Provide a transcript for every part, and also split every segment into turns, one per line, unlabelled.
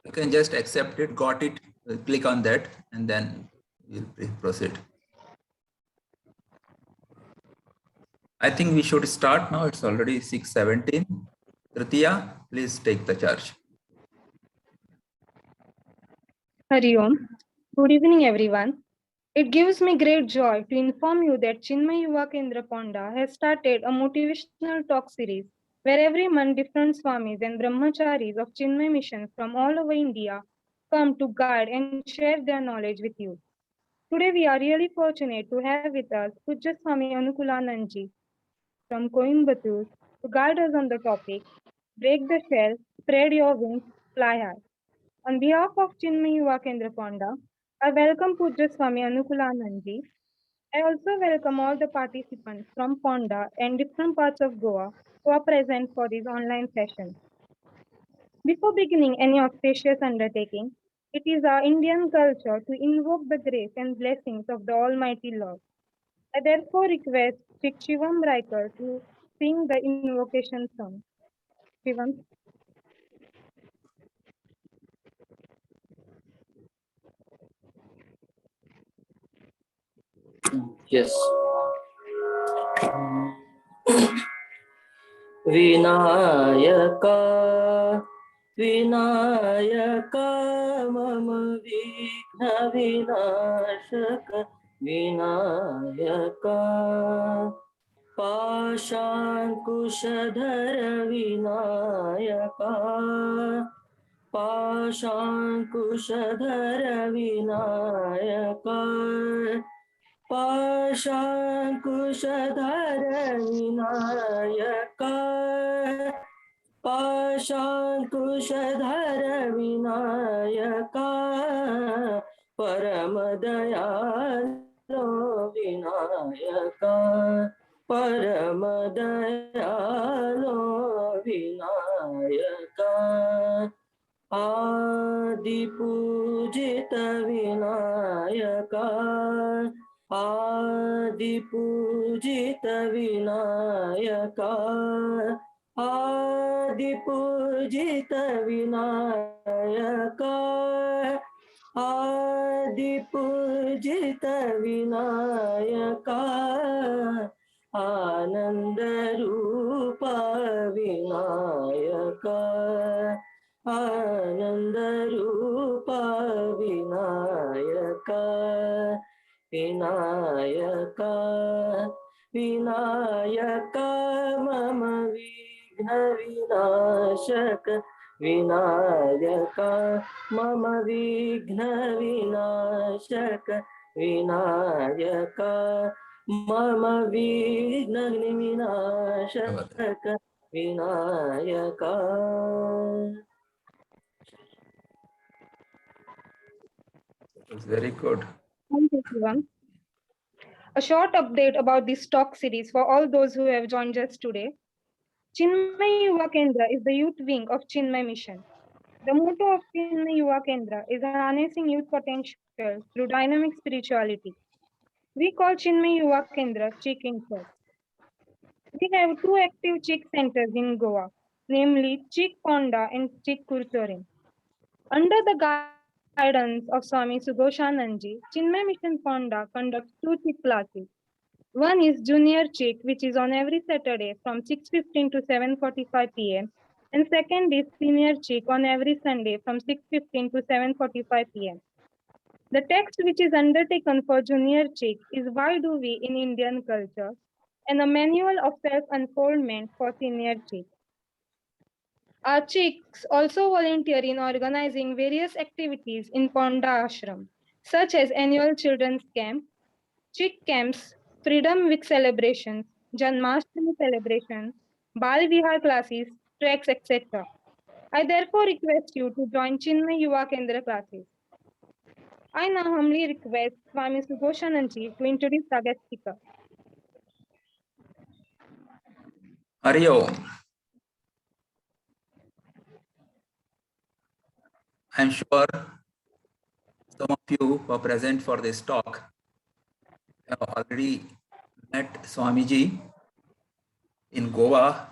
You can just accept it, got it, click on that, and then we'll proceed. I think we should start now. It's already 6:17. Tritiya, please take the charge.
Hari Om. Good evening, everyone. It gives me great joy to inform you that Chinmay Yuva Kendra Ponda has started a motivational talk series where every month different Swamis and Brahmacharis of Chinmay Mission from all over India come to guide and share their knowledge with you. Today we are really fortunate to have with us Pujya Swami Anukulanandji from Coimbatore to guide us on the topic Break the Shell, Spread Your Wings, Fly High. On behalf of Chinmay Yuva Kendra Ponda, I welcome Pujya Swami Anukulanandji. I also welcome all the participants from Ponda and different parts of Goa who are present for this online session. Before beginning any auspicious undertaking, it is our Indian culture to invoke the grace and blessings of the Almighty Lord. I therefore request Sri Shivam Raikar to sing the invocation song. Shivam.
Yes. Vinayaka, Vinayaka, Mama Vigna Vinashaka, Vinayaka, Pashankushadhara Vinayaka, Pashankushadhara Vinayaka, Pashankushadhara Vinayaka, Pashankushadhara Vinayaka, Paramadayalo Vinayaka, Paramadayalo Vinayaka, Adipujita Vinayaka, Adipujita Vinayaka, Adipujita Vinayaka, Adipujita Vinayaka, Anandarupa Vinayaka, Anandarupa Vinayaka, Vinayaka, Vinayaka, Mama Vigna Vinashaka, Vinayaka, Mama Vigna Vinashaka, Vinayaka, Mama Vigna Vinashaka, Vinayaka.
It was very good.
Thank you, Shivam. A short update about this talk series for all those who have joined us today. Chinmay Yuva Kendra is the youth wing of Chinmay Mission. The motto of Chinmay Yuva Kendra is harnessing youth potential through dynamic spirituality. We call Chinmay Yuva Kendra CHIC in short. We have two active CHIC centers in Goa, namely CHIC Ponda and CHIC Kurchorin. Under the guidance of Swami Sugoshananji, Chinmay Mission Ponda conducts two CHIC classes. One is Junior CHIC, which is on every Saturday from 6:15 to 7:45 p.m. And second is Senior CHIC on every Sunday from 6:15 to 7:45 p.m. The text which is undertaken for Junior CHIC is Why Do We in Indian Culture? And a manual of self-unfoldment for Senior CHIC. Our CHICs also volunteer in organizing various activities in Ponda Ashram, such as annual children's camp, CHIC camps, Freedom Week celebrations, Janmashtami celebrations, Bal Vihar classes, treks, etc. I therefore request you to join Chinmay Yuva Kendra classes. I now humbly request Swami Sugoshananji to introduce our guest speaker.
Hari Om. I'm sure some of you who are present for this talk have already met Swamiji in Goa,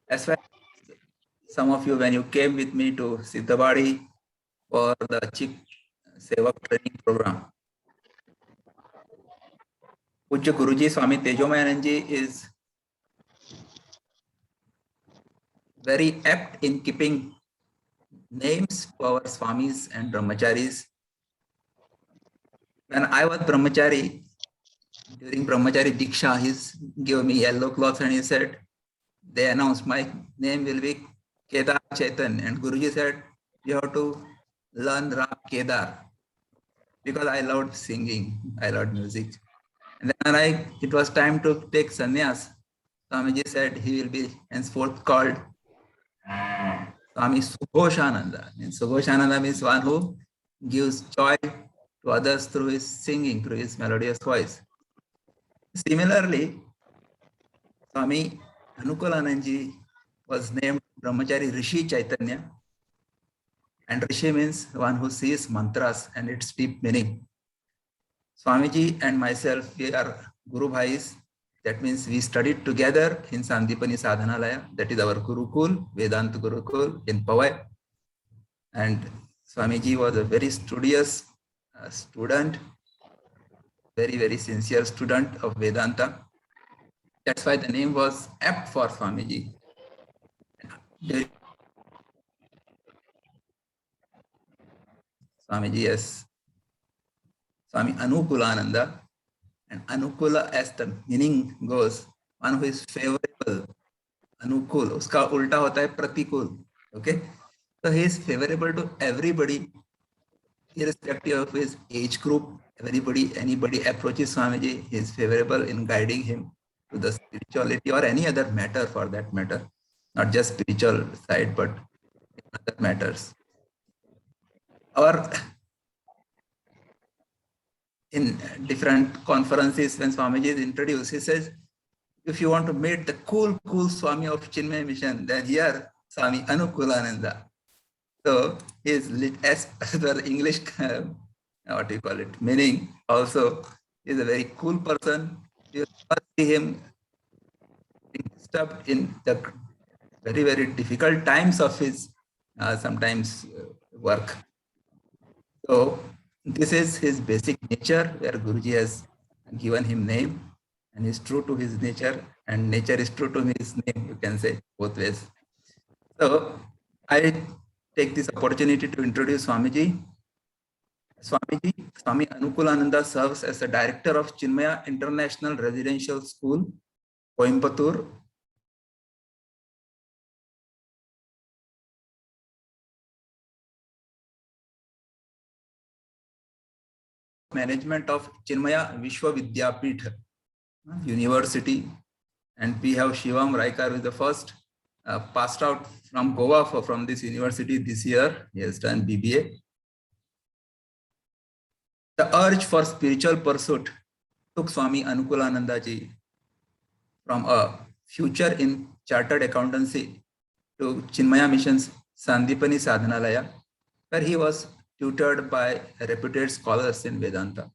as well as some of you when you came with me to Siddhabadi for the Chik Sevak training program. Pujya Guruji Swami Tejomayanand Ji is very apt in keeping names to our Swamis and Brahmacharis. When I was Brahmachari, during Brahmachari Diksha, he gave me yellow cloth and he said, they announced my name will be Kedar Chaitan, and Guruji said, you have to learn Rag Kedar, because I loved singing, I loved music. And then it was time to take sannyas, Swamiji said he will be henceforth called Swami Sughoshananda. And Sughoshananda means one who gives joy to others through his singing, through his melodious voice. Similarly, Swami Anukulananji was named Brahmachari Rishi Chaitanya, and Rishi means one who sees mantras and its deep meaning. Swamiji and myself, we are Guru Bhais. That means we studied together in Sandipani Sadhanalaya. That is our Gurukul, Vedanta Gurukul in Powai. And Swamiji was a very studious student, very, very sincere student of Vedanta. That's why the name was apt for Swamiji. Swamiji as Swami Anukulananda, and Anukula, as the meaning goes, one who is favorable. Anukul, uska ulta hota hai pratikul. Okay, so he is favorable to everybody, irrespective of his age group. Anybody approaches Swamiji, he is favorable in guiding him to the spirituality or any other matter for that matter, not just spiritual side, but other matters. Or in different conferences, when Swamiji is introduced, he says, if you want to meet the cool Swami of Chinmaya Mission, then here, Swami Anukulananda. So he is as per English, what do you call it, meaning also, he is a very cool person. You must see him disturbed in the very, very difficult times of his sometimes work. So this is his basic nature, where Guruji has given him name, and is true to his nature, and nature is true to his name, you can say both ways. So I take this opportunity to introduce Swamiji. Swami Anukulananda serves as the director of Chinmaya International Residential School, Coimbatore. Management of Chinmaya Vishwa Vidyapith University, and we have Shivam Raikar, who is the first passed out from Goa from this university this year. He has done BBA. The urge for spiritual pursuit took Swami Anukulananda ji from a future in chartered accountancy to Chinmaya Mission's Sandipani Sadhanalaya, where he was tutored by reputed scholars in Vedanta.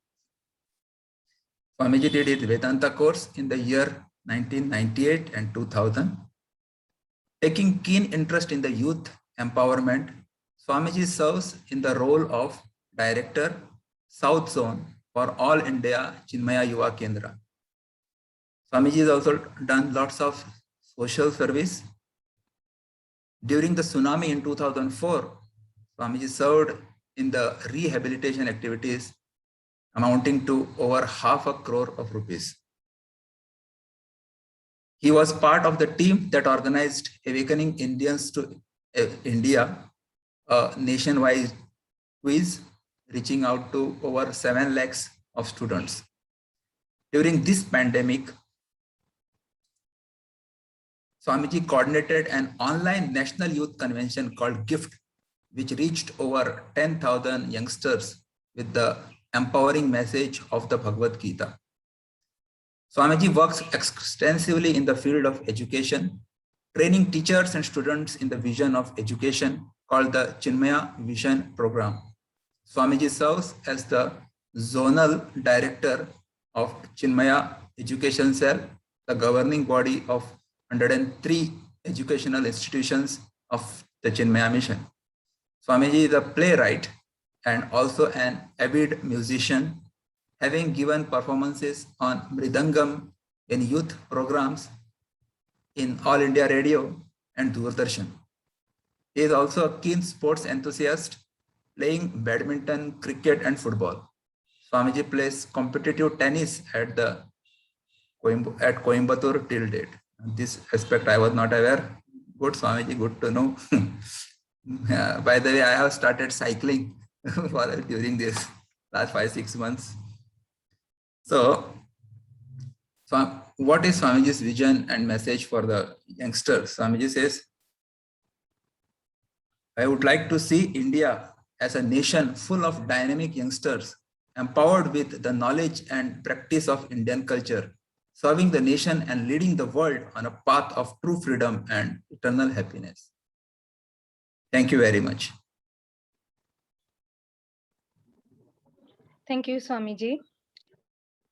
Swamiji did his Vedanta course in the year 1998 and 2000. Taking keen interest in the youth empowerment, Swamiji serves in the role of Director, South Zone for All India Chinmaya Yuva Kendra. Swamiji has also done lots of social service. During the tsunami in 2004, Swamiji served in the rehabilitation activities amounting to over ₹500 crore of rupees. He was part of the team that organized Awakening Indians to India, a nationwide quiz reaching out to over 7 lakhs of students. During this pandemic, Swamiji coordinated an online national youth convention called GIFT, which reached over 10,000 youngsters with the empowering message of the Bhagavad Gita. Swamiji works extensively in the field of education, training teachers and students in the vision of education called the Chinmaya Vision Program. Swamiji serves as the Zonal Director of Chinmaya Education Cell, the governing body of 103 educational institutions of the Chinmaya Mission. Swamiji is a playwright and also an avid musician, having given performances on Mridangam in youth programs in All India Radio and Doordarshan. He is also a keen sports enthusiast, playing badminton, cricket, and football. Swamiji plays competitive tennis at Coimbatore till date. This aspect I was not aware. Good, Swamiji, good to know. By the way, I have started cycling during this last 5-6 months. So what is Swamiji's vision and message for the youngsters? Swamiji says, I would like to see India as a nation full of dynamic youngsters, empowered with the knowledge and practice of Indian culture, serving the nation and leading the world on a path of true freedom and eternal happiness. Thank you very much.
Thank you, Swamiji.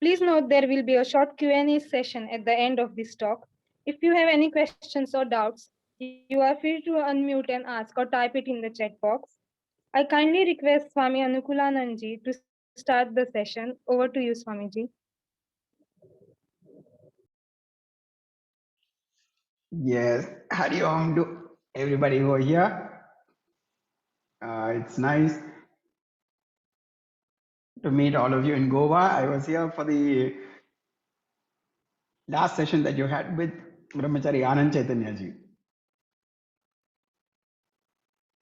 Please note there will be a short Q&A session at the end of this talk. If you have any questions or doubts, you are free to unmute and ask or type it in the chat box. I kindly request Swami Anukulanandji to start the session. Over to you, Swamiji.
Yes, Hari Om to everybody over here. It's nice to meet all of you in Goa. I was here for the last session that you had with Brahmachari Anand Chaitanya ji.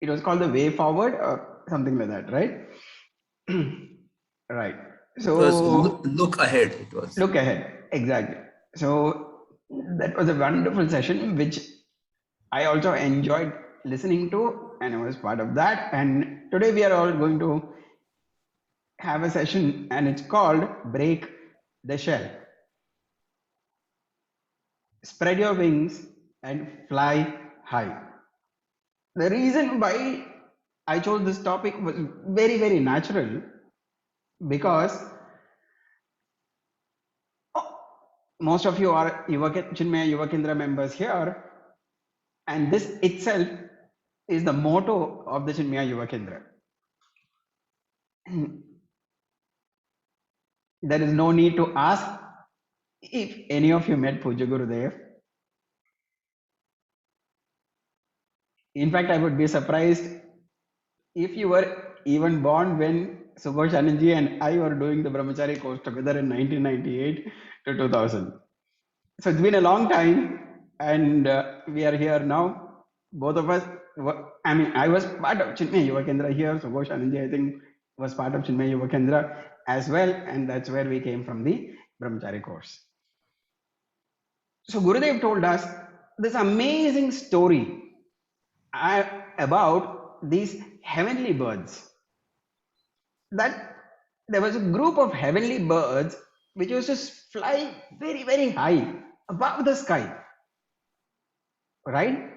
It was called The Way Forward or something like that, right? Right. So
It was look ahead. It was
look ahead. Exactly. So that was a wonderful session, which I also enjoyed listening to, and I was part of that. And today we are all going to have a session, and it's called Break the Shell. Spread your wings and fly high. The reason why I chose this topic was very, very natural, because most of you are Chinmaya Yuva Kendra members here, and this itself is the motto of the Chinmaya Yuva Kendra. There is no need to ask if any of you met Puja Gurudev. In fact, I would be surprised if you were even born when Subhash Anandji and I were doing the Brahmachari course together in 1998 to 2000. So it's been a long time, and we are here now. Both of us, I was part of Chinmaya Yuva Kendra here. Subhash Anandji, I think, was part of Chinmaya Yuva Kendra as well, and that's where we came from, the Brahmachari course. So Gurudev told us this amazing story about these heavenly birds. That there was a group of heavenly birds which used to fly very, very high above the sky, right?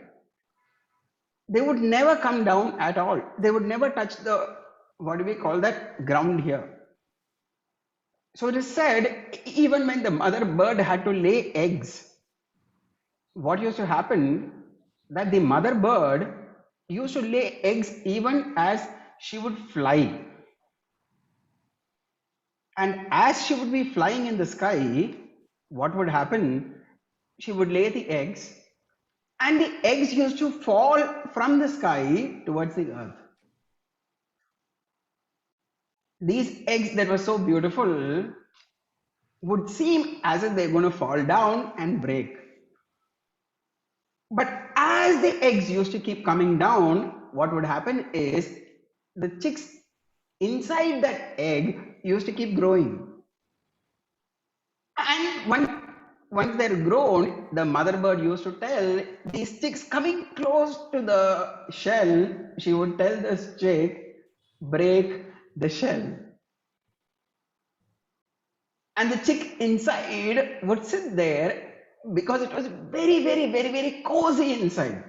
They would never come down at all. They would never touch the, what do we call that, ground here. So it is said, even when the mother bird had to lay eggs, what used to happen, that the mother bird used to lay eggs even as she would fly. And as she would be flying in the sky, what would happen? She would lay the eggs, and the eggs used to fall from the sky towards the earth. These eggs that were so beautiful would seem as if they're going to fall down and break. But as the eggs used to keep coming down, what would happen is the chicks inside that egg used to keep growing. And once they're grown, the mother bird used to tell these chicks coming close to the shell, she would tell this chick, break the shell. And the chick inside would sit there because it was very, very, very, very cozy inside.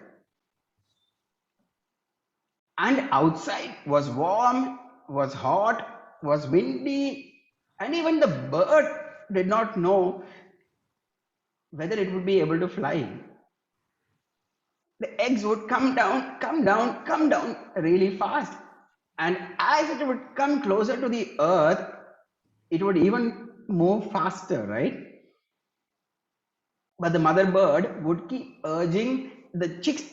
And outside was warm, was hot, was windy, and even the bird did not know whether it would be able to fly. the eggs would come down, come down, come down really fast. And as it would come closer to the earth, it would even move faster, right? But the mother bird would keep urging the chicks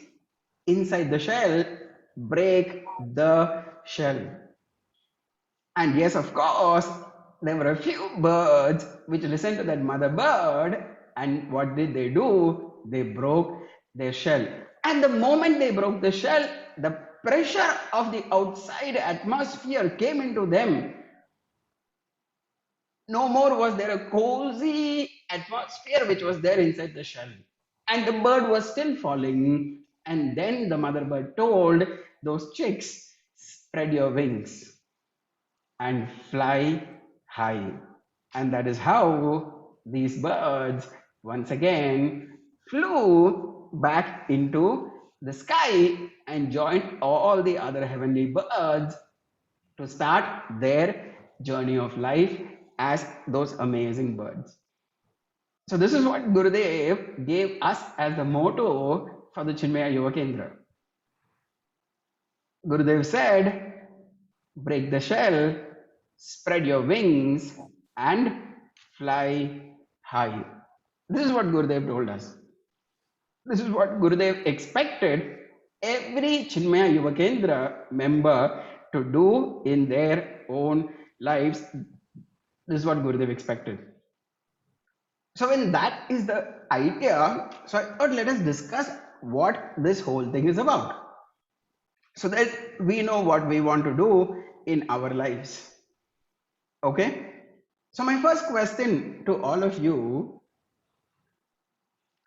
inside the shell, break the shell. And yes, of course, there were a few birds which listened to that mother bird. And what did they do? They broke their shell. And the moment they broke the shell, the pressure of the outside atmosphere came into them. No more was there a cozy atmosphere which was there inside the shell. And the bird was still falling. And then the mother bird told those chicks, spread your wings and fly high. And that is how these birds once again flew back into the sky and joined all the other heavenly birds to start their journey of life as those amazing birds. So this is what Gurudev gave us as the motto for the Chinmaya Yuva Kendra. Gurudev said, break the shell, spread your wings and fly high. This is what Gurudev told us. This is what Gurudev expected every Chinmaya Yuva Kendra member to do in their own lives. This is what Gurudev expected. So when that is the idea, so I thought let us discuss what this whole thing is about, so that we know what we want to do in our lives. Okay? So my first question to all of you,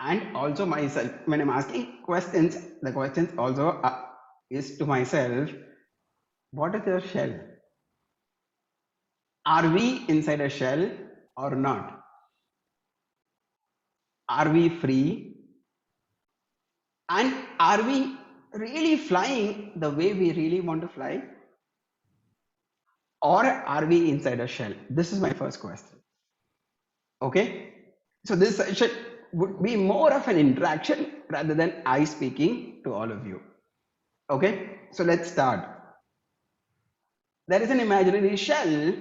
and also myself, when I'm asking questions, the questions also is to myself, what is your shell? Are we inside a shell or not? Are we free? And are we really flying the way we really want to fly? Or are we inside a shell? This is my first question. Okay? So this session would be more of an interaction rather than I speaking to all of you. Okay? So let's start. There is an imaginary shell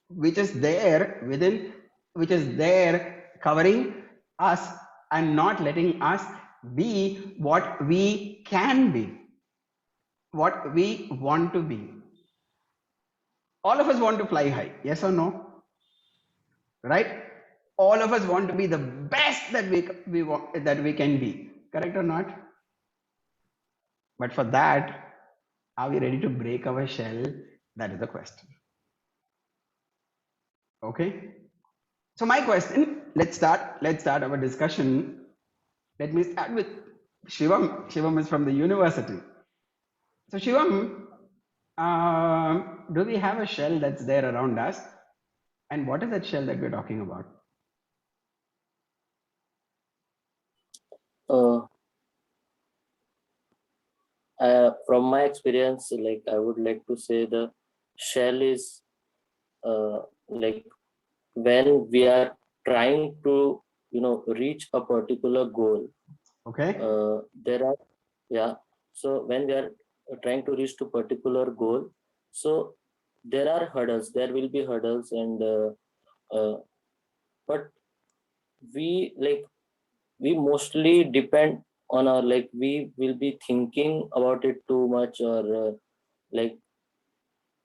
which is there within, which is there covering us and not letting us be what we can be, what we want to be. All of us want to fly high, yes or no? Right? All of us want to be the best that we can be, correct or not? But for that, are we ready to break our shell? That is the question. Okay. So my question, let's start our discussion. Let me start with Shivam. Shivam is from the university. So Shivam, do we have a shell that's there around us? And what is that shell that we're talking about?
From my experience, like I would like to say the shell is like when we are trying to reach a particular goal.
Okay.
There are so when we are trying to reach to particular goal, so there are hurdles, there will be hurdles, and but we mostly depend on our, like we will be thinking about it too much, or like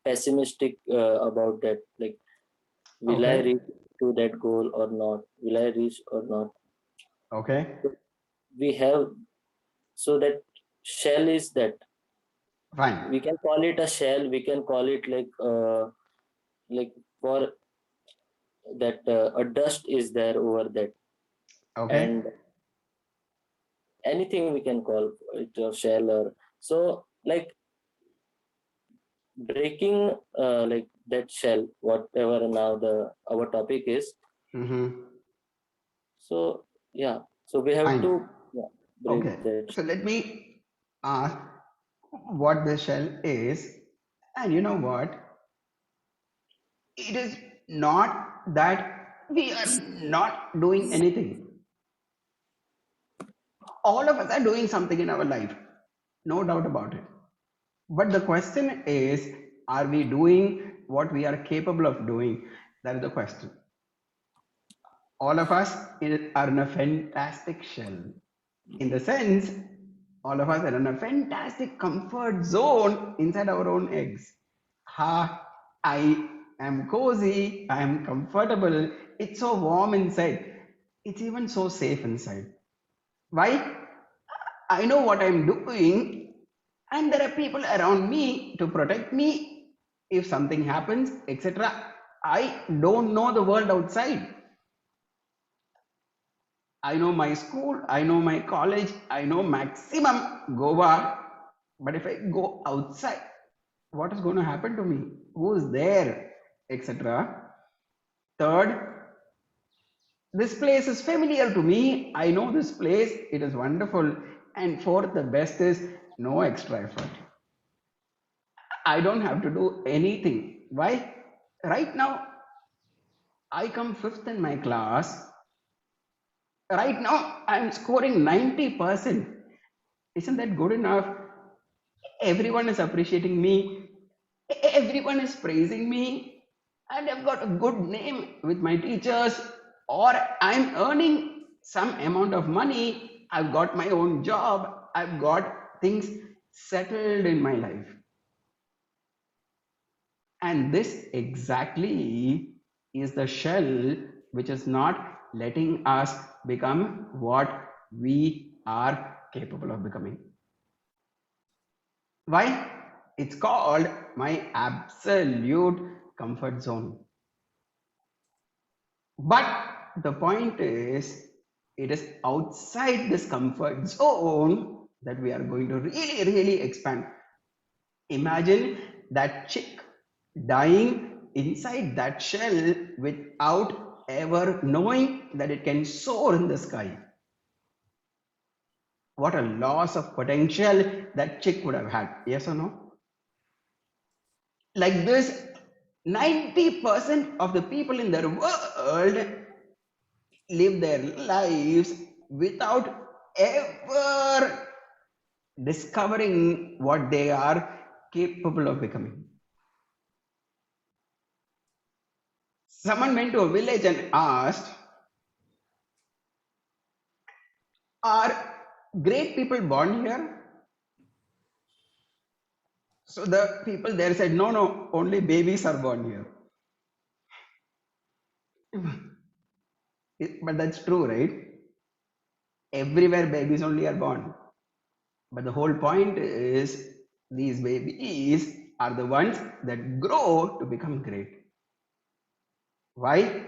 pessimistic about that, like will I reach to that goal or not, will I reach or not.
Okay.
We have, so that shell is that,
Fine.
we can call it a shell, we can call it like for that a dust is there over that.
Okay.
And anything we can call it a shell, or so like breaking like that shell, whatever now our topic is. So yeah, so we have
Fine.
to break
Okay.
that.
So let me ask what the shell is. And you know what? It is not that we are not doing anything. All of us are doing something in our life, no doubt about it. But the question is, are we doing what we are capable of doing? That is the question. All of us are in a fantastic shell. In the sense, all of us are in a fantastic comfort zone inside our own eggs. I am cozy, I am comfortable, it's so warm inside, it's even so safe inside. Why? I know what I'm doing, and there are people around me to protect me if something happens, etc. I don't know the world outside. I know my school, I know my college, I know maximum Goa. But if I go outside, what is going to happen to me? Who is there, etc. Third, this place is familiar to me. I know this place, it is wonderful. And fourth, the best is no extra effort. I don't have to do anything. Why? Right now, I come fifth in my class. Right now, I'm scoring 90%. Isn't that good enough? Everyone is appreciating me. Everyone is praising me. And I've got a good name with my teachers. Or I'm earning some amount of money. I've got my own job. I've got things settled in my life. And this exactly is the shell which is not letting us become what we are capable of becoming. Why? It's called my absolute comfort zone. But the point is, it is outside this comfort zone that we are going to really expand. Imagine that chick dying inside that shell without ever knowing that it can soar in the sky. What a loss of potential that chick would have had. Yes or no? Like this, 90% of the people in the world live their lives without ever discovering what they are capable of becoming. Someone went to a village and asked, are great people born here? So the people there said, no, only babies are born here. But that's true, right? Everywhere babies only are born. But the whole point is these babies are the ones that grow to become great. Why?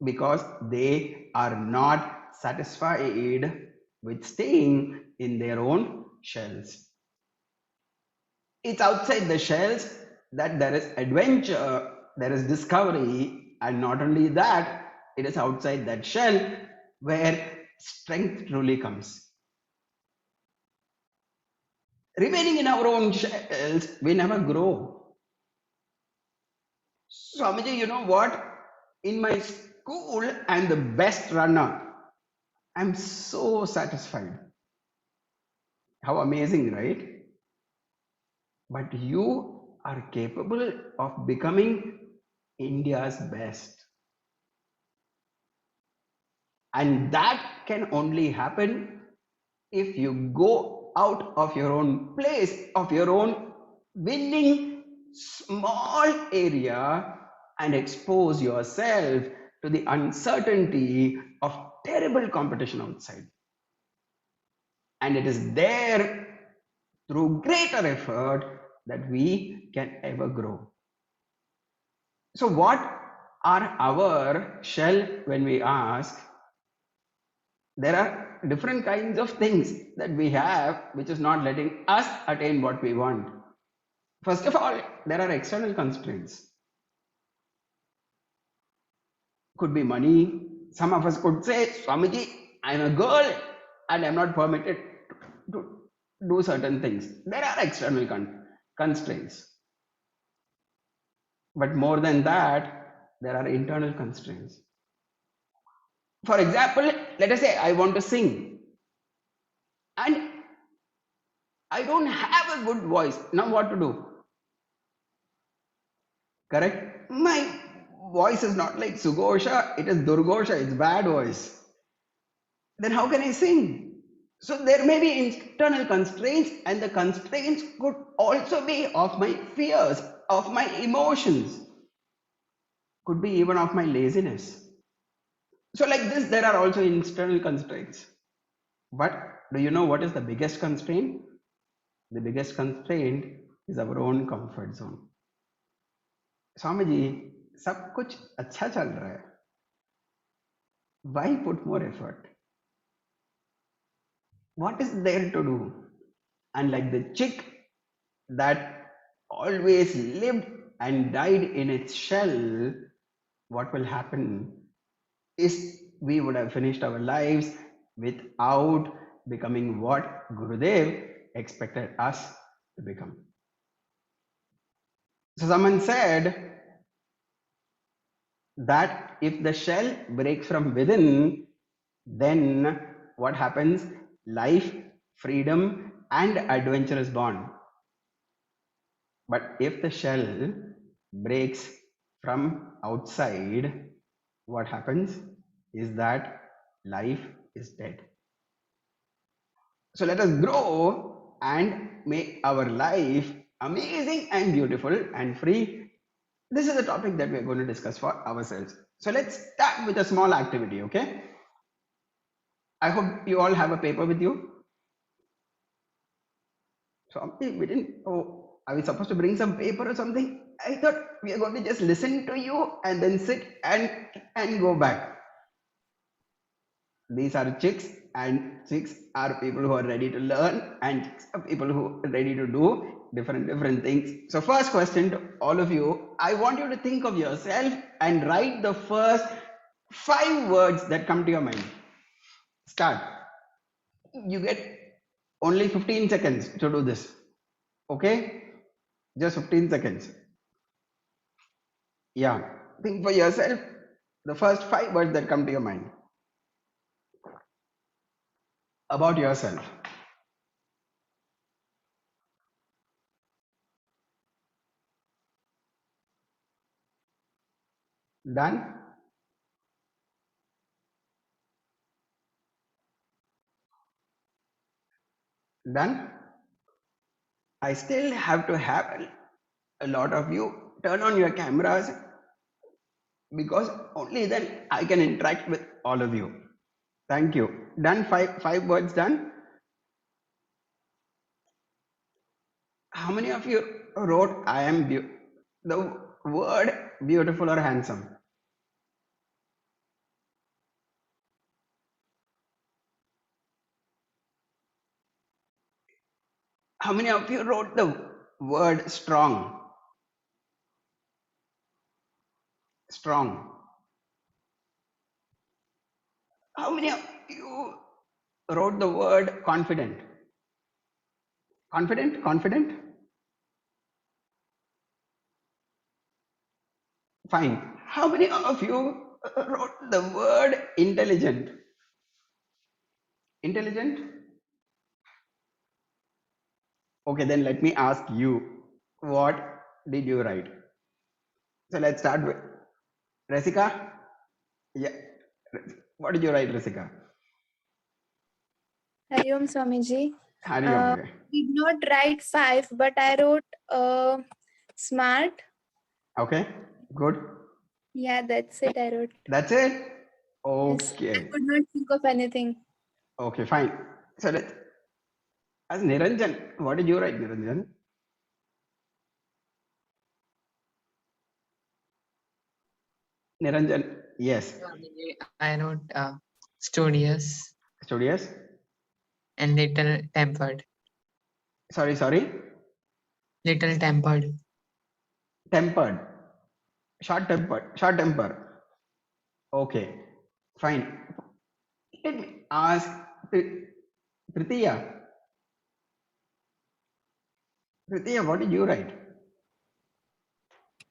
Because they are not satisfied with staying in their own shells. It's outside the shells that there is adventure, there is discovery, and not only that, it is outside that shell where strength truly comes. Remaining in our own shells, we never grow. Swamiji, you know what? In my school, I'm the best runner. I'm so satisfied. How amazing, right? But you are capable of becoming India's best. And that can only happen if you go out of your own place, of your own winning small area, and expose yourself to the uncertainty of terrible competition outside. And it is there through greater effort that we can ever grow. So what are our shell when we ask? There are different kinds of things that we have which is not letting us attain what we want. First of all, there are external constraints. Could be money. Some of us could say, Swamiji, I'm a girl and I'm not permitted to do certain things. There are external constraints. But more than that, there are internal constraints. For example, let us say I want to sing. I don't have a good voice. Now what to do? Correct? My voice is not like Sugosha, it is Durgosha, it's bad voice. Then how can I sing? So there may be internal constraints, and the constraints could also be of my fears, of my emotions, could be even of my laziness. So like this, there are also internal constraints. But do you know what is the biggest constraint? The biggest constraint is our own comfort zone. Swami ji, सब कुछ अच्छा चल रहा है. Why put more effort? What is there to do? And like the chick that always lived and died in its shell, what will happen is we would have finished our lives without becoming what Gurudev expected us to become. So someone said that if the shell breaks from within, then what happens? Life, freedom, and adventure is born. But if the shell breaks from outside, what happens is that life is dead. So let us grow and make our life amazing and beautiful and free. This is a topic that we are going to discuss for ourselves. So let's start with a small activity, okay? I hope you all have a paper with you. So we didn't, oh, are we supposed to bring some paper or something? I thought we are going to just listen to you and then sit and go back. These are chicks, and chicks are people who are ready to learn, and chicks are people who are ready to do different things. So first question to all of you, I want you to think of yourself and write the first 5 words that come to your mind. Start. You get only 15 seconds to do this. Okay? Just 15 seconds. Yeah. Think for yourself the first 5 words that come to your mind about yourself. Done? Done? I still have to have a lot of you turn on your cameras, because only then I can interact with all of you. Thank you. Done? 5 words done? How many of you wrote I am the word beautiful or handsome? How many of you wrote the word strong? Strong. How many of you wrote the word confident? Confident? Confident? Fine. How many of you wrote the word intelligent? Intelligent? Okay, then let me ask you, what did you write? So let's start with Rasika. Yeah. What did you write, Rasika?
Hari Om Swamiji.
Hari Om.
Did not write 5, but I wrote smart.
Okay, good.
Yeah, that's it. I wrote.
That's it?
Yes.
Okay.
I could not think of anything.
Okay, fine. So let's, as Niranjan, what did you write, Niranjan? Niranjan, yes.
I wrote studious
Studious?
and little tempered.
Sorry.
Little tempered.
Tempered. Short temper. Okay, fine. Let me ask Prithia. Prithia, what did you write?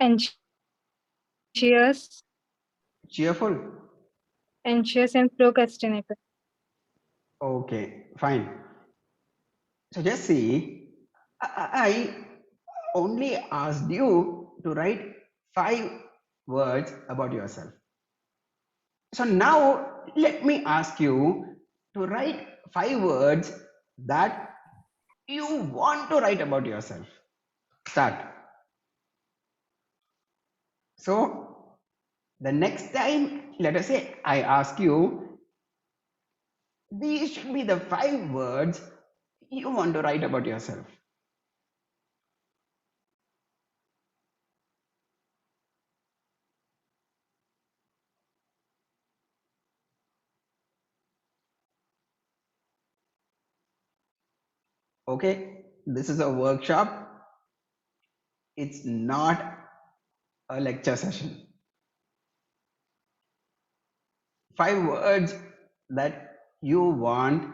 Anxious,
Cheerful.
anxious and procrastinator.
Okay, fine. So just see, I only asked you to write 5 words about yourself. So now let me ask you to write 5 words that you want to write about yourself. Start. So the next time, let us say I ask you, these should be the 5 words you want to write about yourself. Okay, this is a workshop. It's not a lecture session. 5 words that you want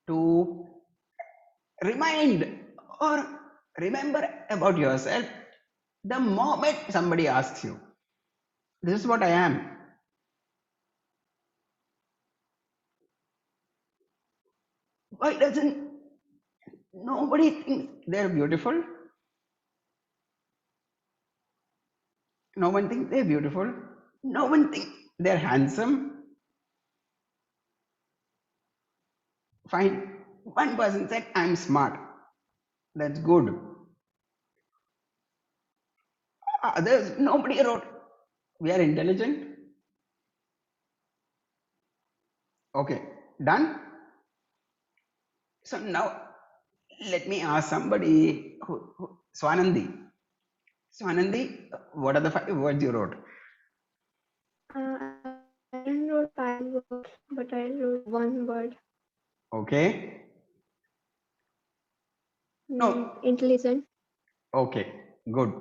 to remind or remember about yourself the moment somebody asks you, this is what I am. Why doesn't nobody think they're beautiful? No one thinks they're beautiful. No one thinks they're handsome. Fine. One person said, I'm smart. That's good. Others, nobody wrote, we are intelligent. Okay, done. So now let me ask somebody Swanandi. Swanandi, what are the 5 words you wrote?
I didn't wrote 5 words, but I wrote 1 word.
Okay. No.
Intelligent.
Okay, good.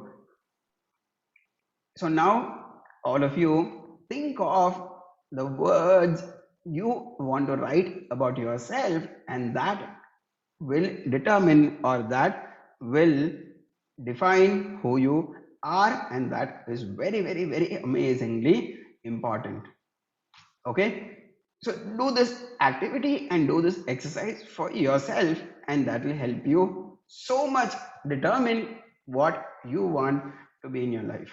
So now all of you think of the words you want to write about yourself, and that will determine or that will define who you are, and that is very, very, very amazingly important. Okay, so do this activity and do this exercise for yourself, and that will help you so much determine what you want to be in your life.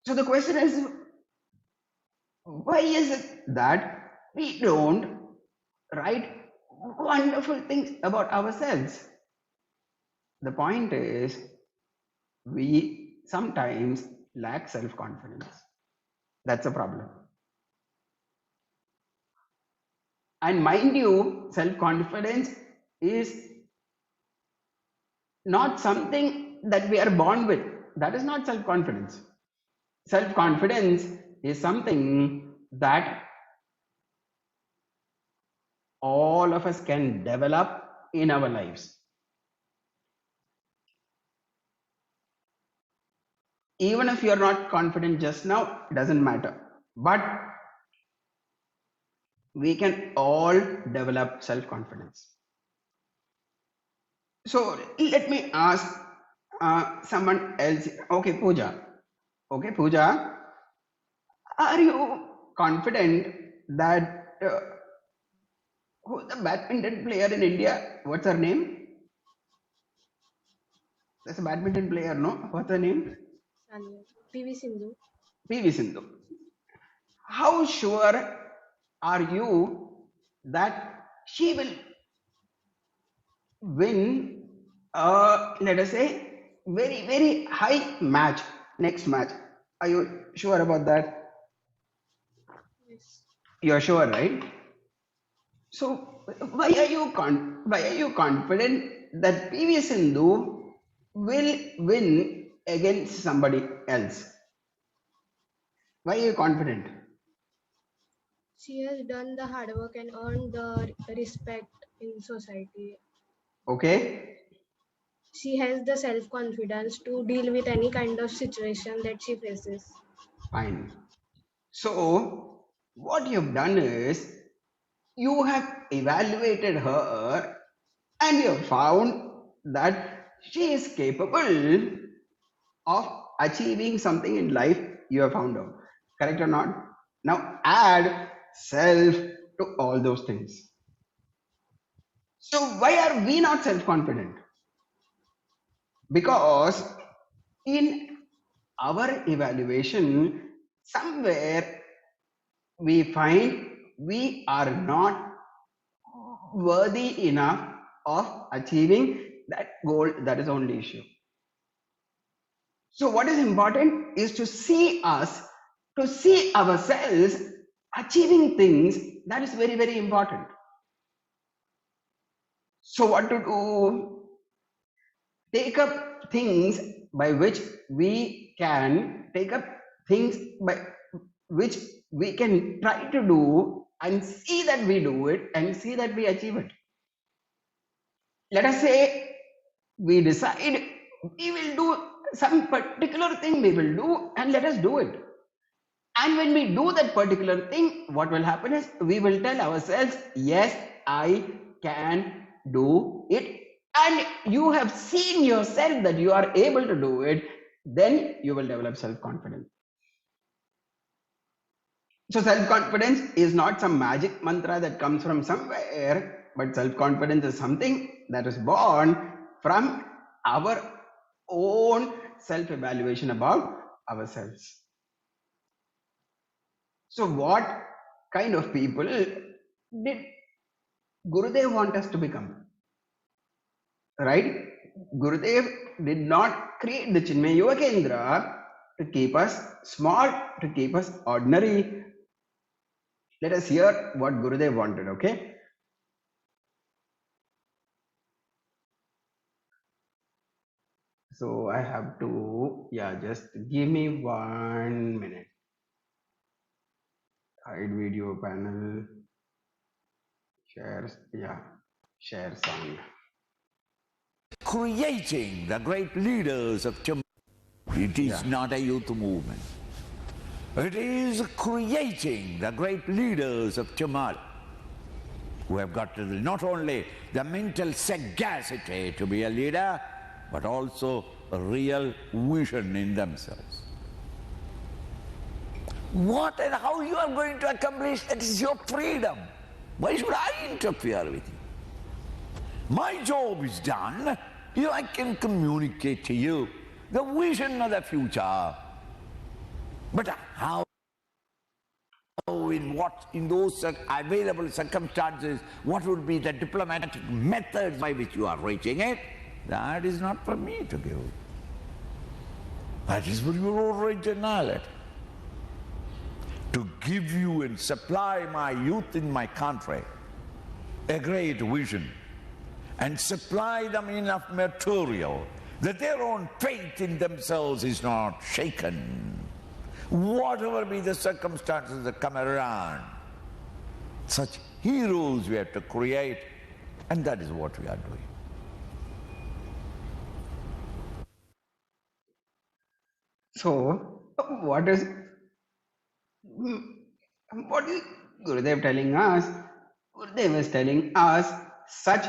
So the question is, why is it that we don't write wonderful things about ourselves? The point is, we sometimes lack self-confidence. That's a problem. And mind you, self-confidence is not something that we are born with. That is not self-confidence. Self-confidence is something that all of us can develop in our lives. Even if you're not confident just now, it doesn't matter. But we can all develop self-confidence. So let me ask someone else. Okay, Pooja. Okay, Pooja, are you confident that who's the badminton player in India? What's her name? There's a badminton player, no? What's her name?
PV Sindhu.
PV Sindhu. How sure are you that she will win, let us say, very, very high match, next match? Are you sure about that?
Yes.
You're sure, right? So why are you confident that PV Sindhu will win against somebody else? Why are you confident?
She has done the hard work and earned the respect in society.
Okay,
She has the self-confidence to deal with any kind of situation that she faces.
fine. So what you've done is you have evaluated her and you have found that she is capable of achieving something in life. You have found out, correct or not? Now add self to all those things. So why are we not self-confident? Because in our evaluation, somewhere we find we are not worthy enough of achieving that goal. That is the only issue. So what is important is to see ourselves achieving things. That is very, very important. So what to do? Take up things by which we can which we can try to do and see that we do it and see that we achieve it. Let us say we decide we will do some particular thing, we will do, and let us do it. And when we do that particular thing, what will happen is we will tell ourselves, yes, I can do it. And you have seen yourself that you are able to do it, then you will develop self-confidence. So self-confidence is not some magic mantra that comes from somewhere, but self-confidence is something that is born from our own self-evaluation about ourselves. So what kind of people did Gurudev want us to become? Right? Gurudev did not create the Chinmaya Yuva Kendra to keep us small, to keep us ordinary. Let us hear what Gurudev wanted, okay? So I have to, just give me 1 minute. Hide video panel, share sound.
Creating the great leaders of tomorrow. It is
Yeah.
not a youth movement. It is creating the great leaders of tomorrow who have got not only the mental sagacity to be a leader, but also a real vision in themselves. What and how you are going to accomplish, that is your freedom. Why should I interfere with you? My job is done. I can communicate to you the vision of the future. But how, in those available circumstances, what would be the diplomatic methods by which you are reaching it? That is not for me to give. That is for your originality. To give you and supply my youth in my country a great vision and supply them enough material that their own faith in themselves is not shaken. Whatever be the circumstances that come around, such heroes we have to create, and that is what we are doing.
So, what is Gurudev telling us? Gurudev is telling us such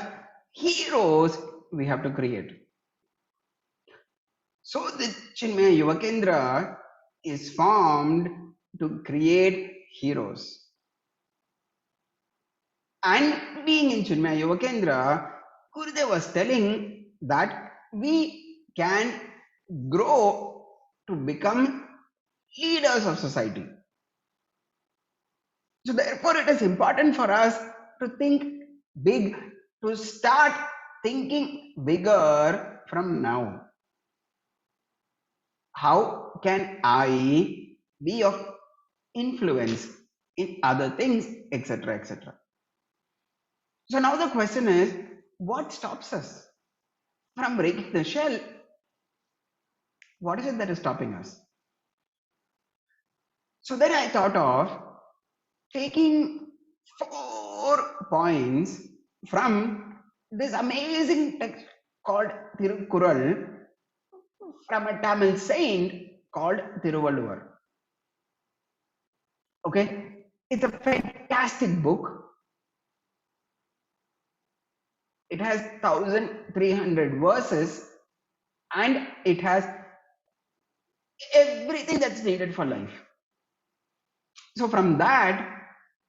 heroes we have to create. So the Chinmaya Yuva Kendra is formed to create heroes. And being in Chinmaya Yuva Kendra, Gurudev was telling that we can grow to become leaders of society. So therefore it is important for us to think big, to start thinking bigger from now. How can I be of influence in other things, etc., etc. So now the question is, what stops us from breaking the shell? What is it that is stopping us? So then I thought of taking 4 points from this amazing text called Tirukkural from a Tamil saint called Thiruvalluvar. Okay, it's a fantastic book. It has 1300 verses and it has everything that's needed for life. So from that,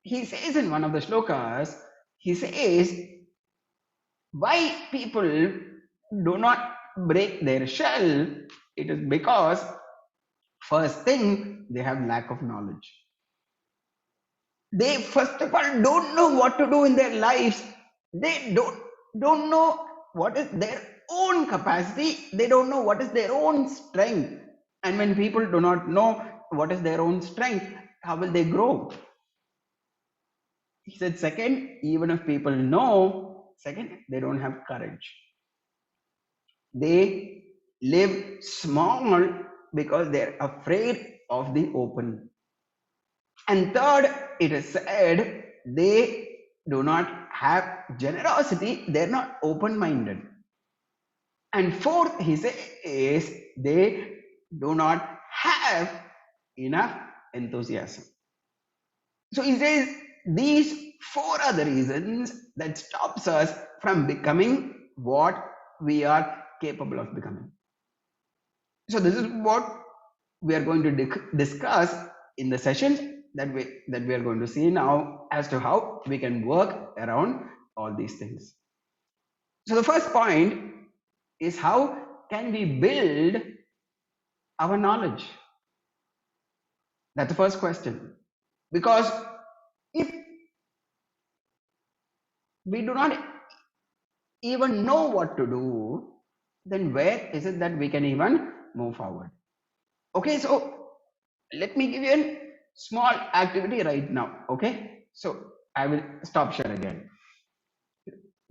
he says in one of the shlokas, he says, Why people do not break their shell? It is because first thing, they have lack of knowledge. They first of all don't know what to do in their lives. They don't know what is their own capacity. They don't know what is their own strength. And when people do not know what is their own strength, how will they grow? He said, second, even if people know, second, they don't have courage. They live small because they're afraid of the open. And third, it is said they do not have generosity, they're not open minded. And fourth, he says, they do not have enough enthusiasm. So he says these four are the reasons that stops us from becoming what we are capable of becoming. So this is what we are going to discuss in the sessions that we are going to see now as to how we can work around all these things. So the first point is, how can we build our knowledge? That's the first question. Because if we do not even know what to do, then where is it that we can even move forward? Okay, so let me give you a small activity right now. Okay, so I will stop share again.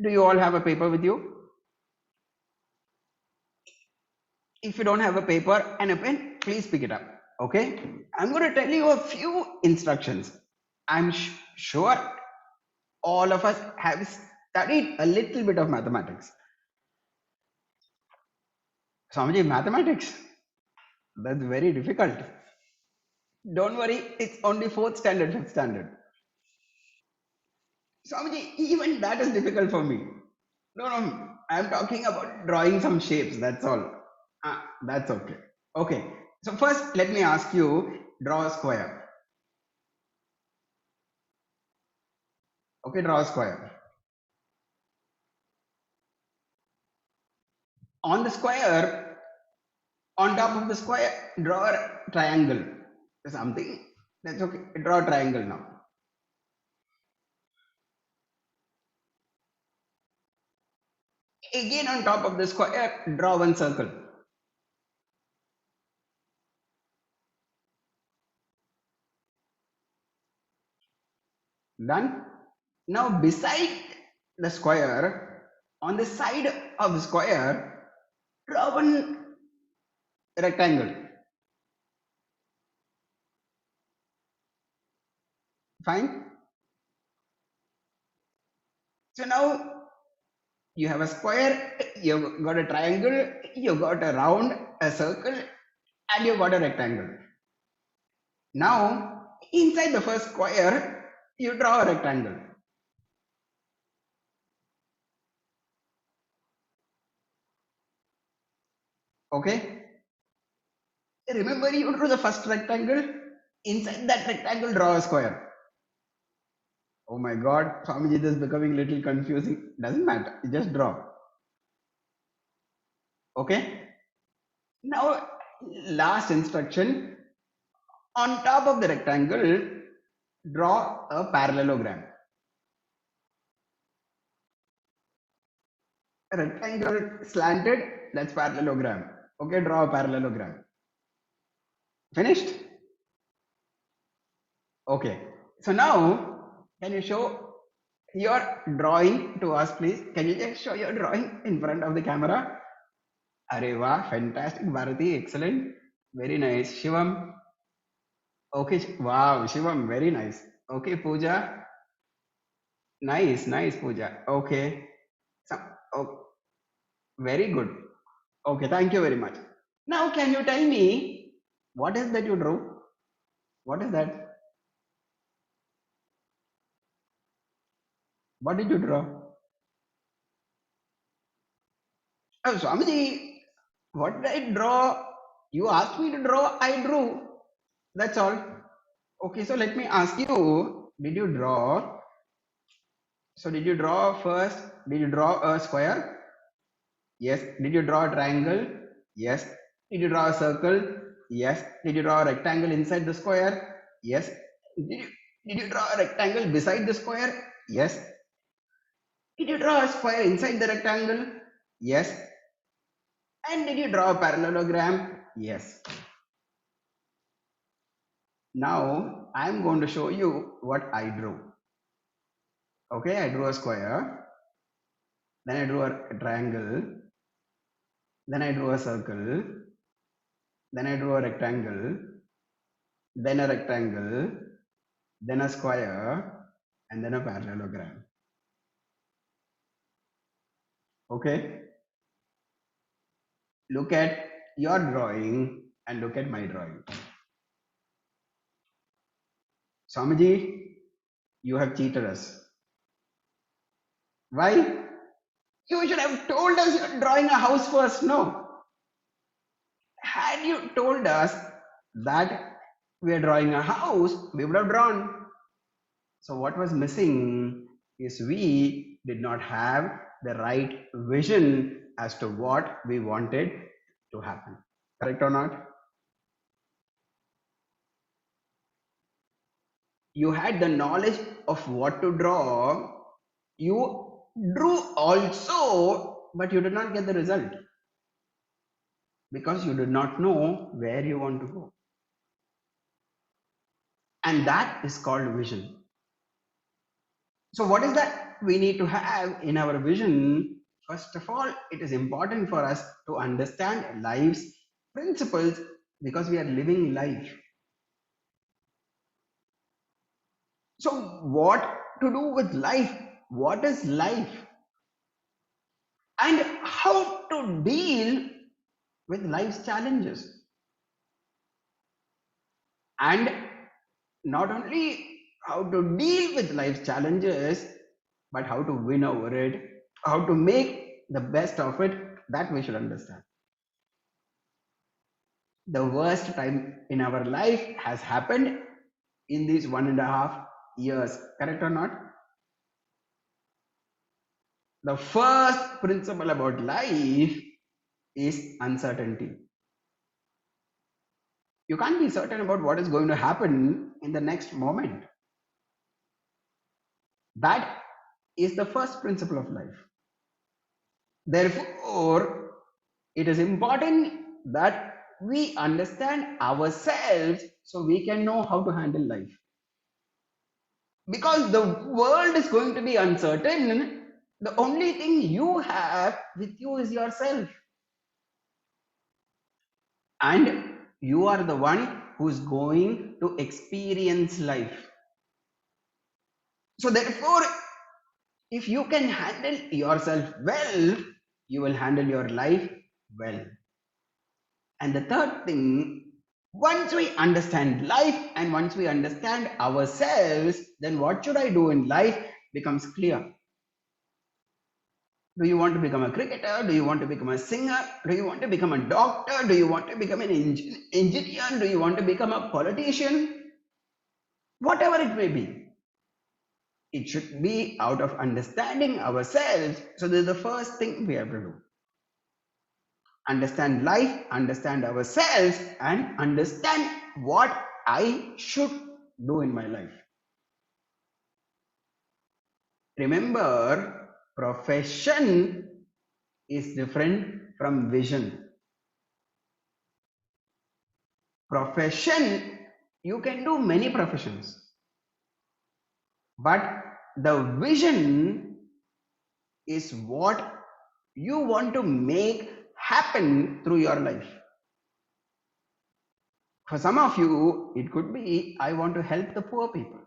Do you all have a paper with you? If you don't have a paper and a pen, please pick it up. Okay, I'm going to tell you a few instructions. I'm sure all of us have studied a little bit of mathematics. Swamiji, mathematics, that's very difficult. Don't worry, it's only 4th standard, 5th standard. Swamiji, even that is difficult for me. No, I'm talking about drawing some shapes, that's all. That's okay. Okay, so first let me ask you, draw a square. Okay, draw a square. On the square, on top of the square, draw a triangle. Something, that's okay. Draw a triangle now. Again, on top of the square, draw one circle. Done. Now beside the square, on the side of the square, draw one rectangle. Fine. So now you have a square, you've got a triangle, you've got a round, a circle, and you've got a rectangle. Now inside the first square, you draw a rectangle. Okay. Remember, you drew the first rectangle. Inside that rectangle, draw a square. Oh my God, Swamiji, this is becoming a little confusing. Doesn't matter. Just draw. Okay. Now, last instruction. On top of the rectangle, draw a parallelogram. A rectangle slanted, that's parallelogram. Okay, draw a parallelogram. Finished? Okay. So now, can you show your drawing to us, please? Can you just show your drawing in front of the camera? Areva, fantastic. Bharati, excellent. Very nice. Shivam. Okay, wow, Shivam, very nice. Okay, Pooja. Nice, nice, Pooja. Okay. So, oh, very good. Okay, thank you very much. Now, can you tell me what is that you drew? What is that? What did you draw? Oh, Swamiji, what did I draw? You asked me to draw, I drew. That's all. Okay, so let me ask you, did you draw So did you draw first? Did you draw a square? Yes. Did you draw a triangle? Yes. Did you draw a circle? Yes. Did you draw a rectangle inside the square? Yes. Did you draw a rectangle beside the square? Yes. Did you draw a square inside the rectangle? Yes. And did you draw a parallelogram? Yes. Now I'm going to show you what I drew. Okay, I drew a square, then I drew a triangle, then I drew a circle, then I drew a rectangle, then a rectangle, then a square, and then a parallelogram. Okay, look at your drawing and look at my drawing. Swamiji, you have cheated us. Why? You should have told us you're drawing a house first, no? Had you told us that we are drawing a house, we would have drawn. So what was missing is we did not have the right vision as to what we wanted to happen. Correct or not? You had the knowledge of what to draw. You drew also, but you did not get the result because you did not know where you want to go. And that is called vision. So what is that we need to have in our vision? First of all, it is important for us to understand life's principles because we are living life. So what to do with life? What is life? And how to deal with life's challenges. And not only how to deal with life's challenges, but how to win over it, how to make the best of it, that we should understand. The worst time in our life has happened in these 1.5 years, correct or not? The first principle about life is uncertainty. You can't be certain about what is going to happen in the next moment. That is the first principle of life. Therefore, it is important that we understand ourselves so we can know how to handle life. Because the world is going to be uncertain, the only thing you have with you is yourself. And you are the one who's going to experience life. So therefore, if you can handle yourself well, you will handle your life well. And the third thing, once we understand life and once we understand ourselves, then what should I do in life becomes clear. Do you want to become a cricketer? Do you want to become a singer? Do you want to become a doctor? Do you want to become an engineer? Do you want to become a politician? Whatever it may be. It should be out of understanding ourselves. So this is the first thing we have to do. Understand life, understand ourselves, and understand what I should do in my life. Remember, profession is different from vision. Profession, you can do many professions. But the vision is what you want to make happen through your life. For some of you, it could be, I want to help the poor people.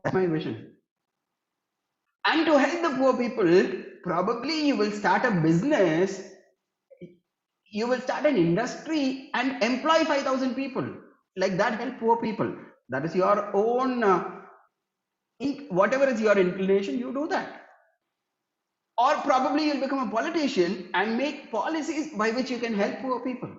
That's my vision. And to help the poor people, probably you will start a business, you will start an industry and employ 5,000 people. Like that, help poor people. That is your own, whatever is your inclination, you do that. Or probably you'll become a politician and make policies by which you can help poor people.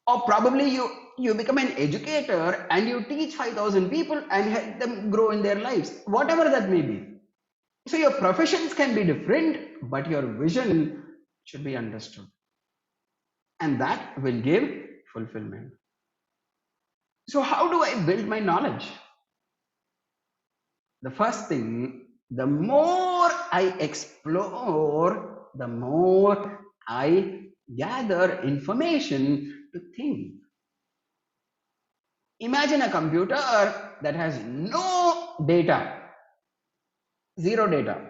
Or probably you become an educator and you teach 5,000 people and help them grow in their lives, whatever that may be. So your professions can be different, but your vision should be understood. And that will give fulfillment. So how do I build my knowledge? The first thing, the more I explore, the more I gather information to think. Imagine a computer that has no data, zero data.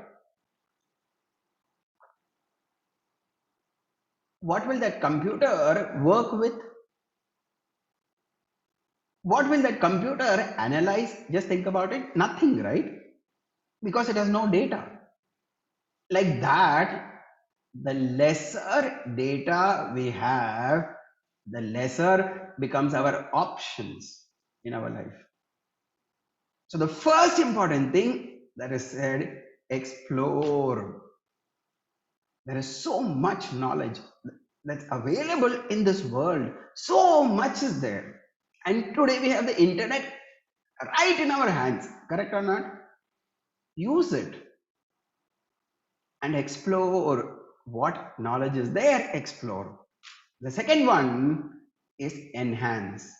What will that computer work with? What will that computer analyze? Just think about it. Nothing, right? Because it has no data. Like that, the lesser data we have, the lesser becomes our options in our life. So the first important thing that is said, explore. There is so much knowledge that's available in this world. So much is there. And today we have the internet right in our hands. Correct or not? Use it and explore what knowledge is there. Explore. The second one is enhance.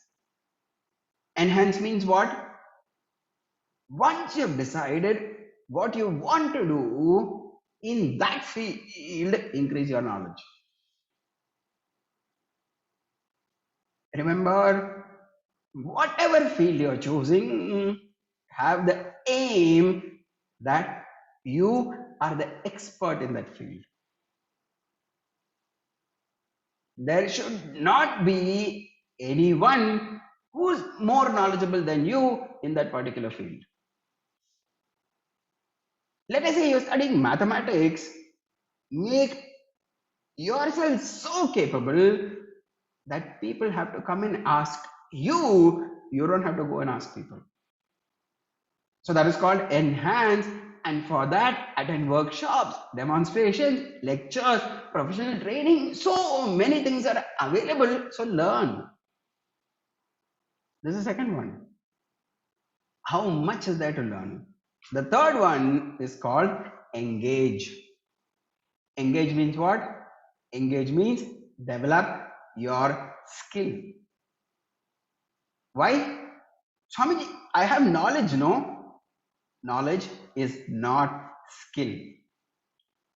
Enhance means what? Once you've decided what you want to do in that field, increase your knowledge. Remember, whatever field you're choosing, have the aim that you are the expert in that field. There should not be anyone who's more knowledgeable than you in that particular field. Let us say you're studying mathematics, make yourself so capable that people have to come and ask you, you don't have to go and ask people. So that is called enhance, and for that attend workshops, demonstrations, lectures, professional training. So many things are available, so learn. This is the second one. How much is there to learn? The third one is called engage. Engage means what? Engage means develop your skill. Why? Swamiji, I have knowledge, no? Knowledge is not skill.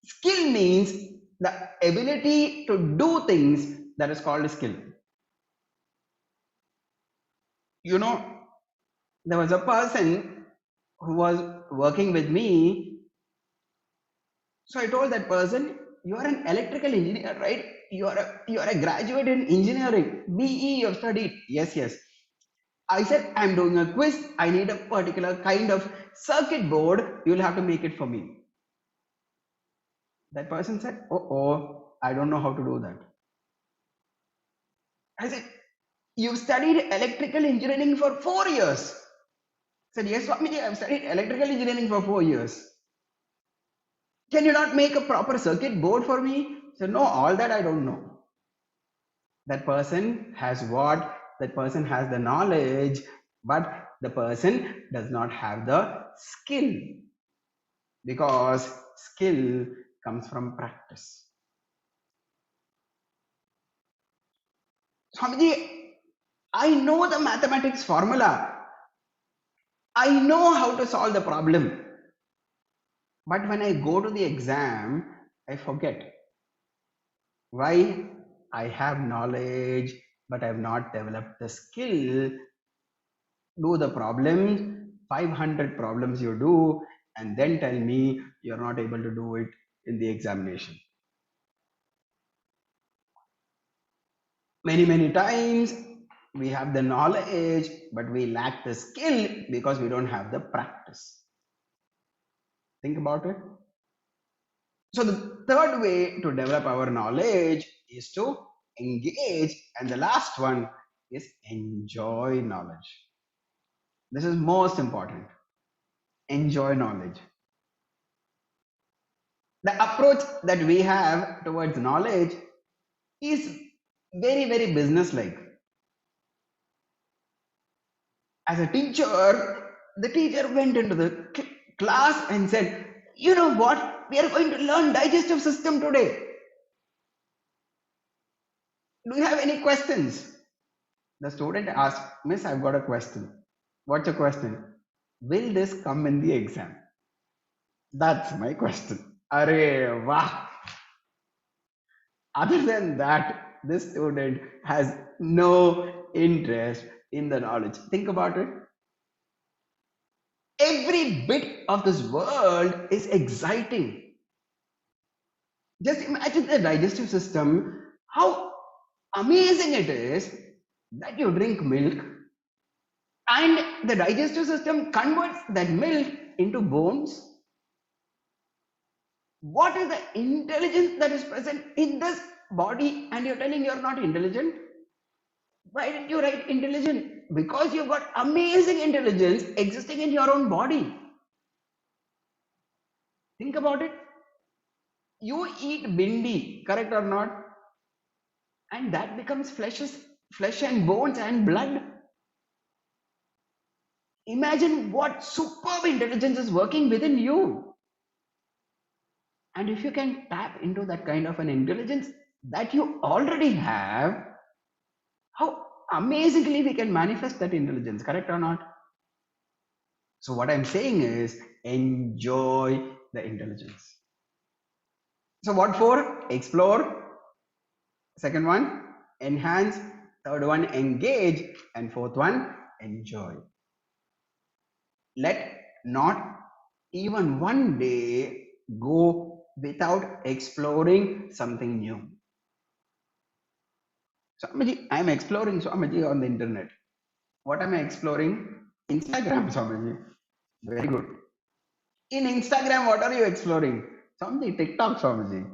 Skill means the ability to do things, that is called skill. You know, there was a person who was working with me. So I told that person, you are an electrical engineer, right? You are a graduate in engineering. BE you have studied. Yes, yes. I said, I'm doing a quiz. I need a particular kind of circuit board. You will have to make it for me. That person said, oh, I don't know how to do that. I said, you've studied electrical engineering for 4 years. I said, yes, Swamiji, I've studied electrical engineering for 4 years. Can you not make a proper circuit board for me? I said, no, all that I don't know. That person has what? That person has the knowledge, but the person does not have the skill, because skill comes from practice. Swamiji, I know the mathematics formula. I know how to solve the problem. But when I go to the exam, I forget. Why? I have knowledge, but I have not developed the skill. Do the problems, 500 problems you do, and then tell me you're not able to do it in the examination. Many times we have the knowledge, but we lack the skill because we don't have the practice. Think about it. So the third way to develop our knowledge is to engage, and the last one is enjoy knowledge. This is most important. Enjoy knowledge. The approach that we have towards knowledge is very business-like. As a teacher, the teacher went into the class and said, you know what? We are going to learn digestive system today. Do you have any questions? The student asked, Miss, I've got a question. What's your question? Will this come in the exam? That's my question. Arey, wow. Other than that, this student has no interest in the knowledge. Think about it. Every bit of this world is exciting. Just imagine the digestive system, how amazing it is that you drink milk and the digestive system converts that milk into bones. What is the intelligence that is present in this body, and you're telling you're not intelligent? Why didn't you write intelligent? Because you've got amazing intelligence existing in your own body. Think about it. You eat bindi, correct or not? And that becomes flesh and bones and blood. Imagine what superb intelligence is working within you. And if you can tap into that kind of an intelligence that you already have, how amazingly we can manifest that intelligence, correct or not? So what I'm saying is enjoy the intelligence. So what for? Explore. Second one, enhance. Third one, engage. And fourth one, enjoy. Let not even one day go without exploring something new. Swamiji, I'm exploring Swamiji on the internet. What am I exploring? Instagram, Swamiji. Very good. In Instagram, what are you exploring? Swamiji, TikTok, Swamiji.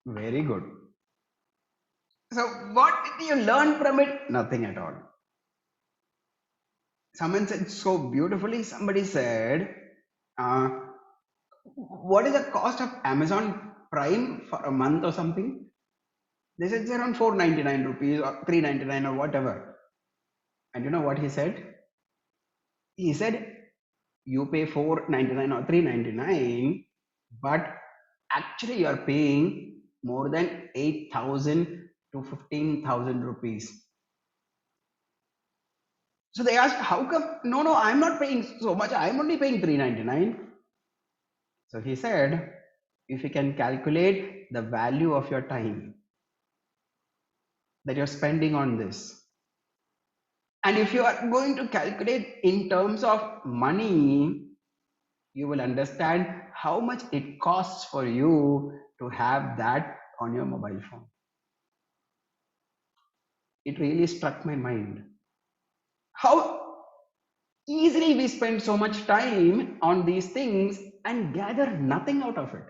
Very good. So, what did you learn from it? Nothing at all. Someone said so beautifully, somebody said, what is the cost of Amazon Prime for a month or something? They said it's around 499 rupees or 399 or whatever. And you know what he said? He said, you pay 499 or 399, but actually you are paying more than 8,000 to 15,000 rupees. So they asked, how come? No, I'm not paying so much. I'm only paying 399. So he said, if you can calculate the value of your time that you're spending on this, and if you are going to calculate in terms of money, you will understand how much it costs for you to have that on your mobile phone. It really struck my mind. How easily we spend so much time on these things and gather nothing out of it.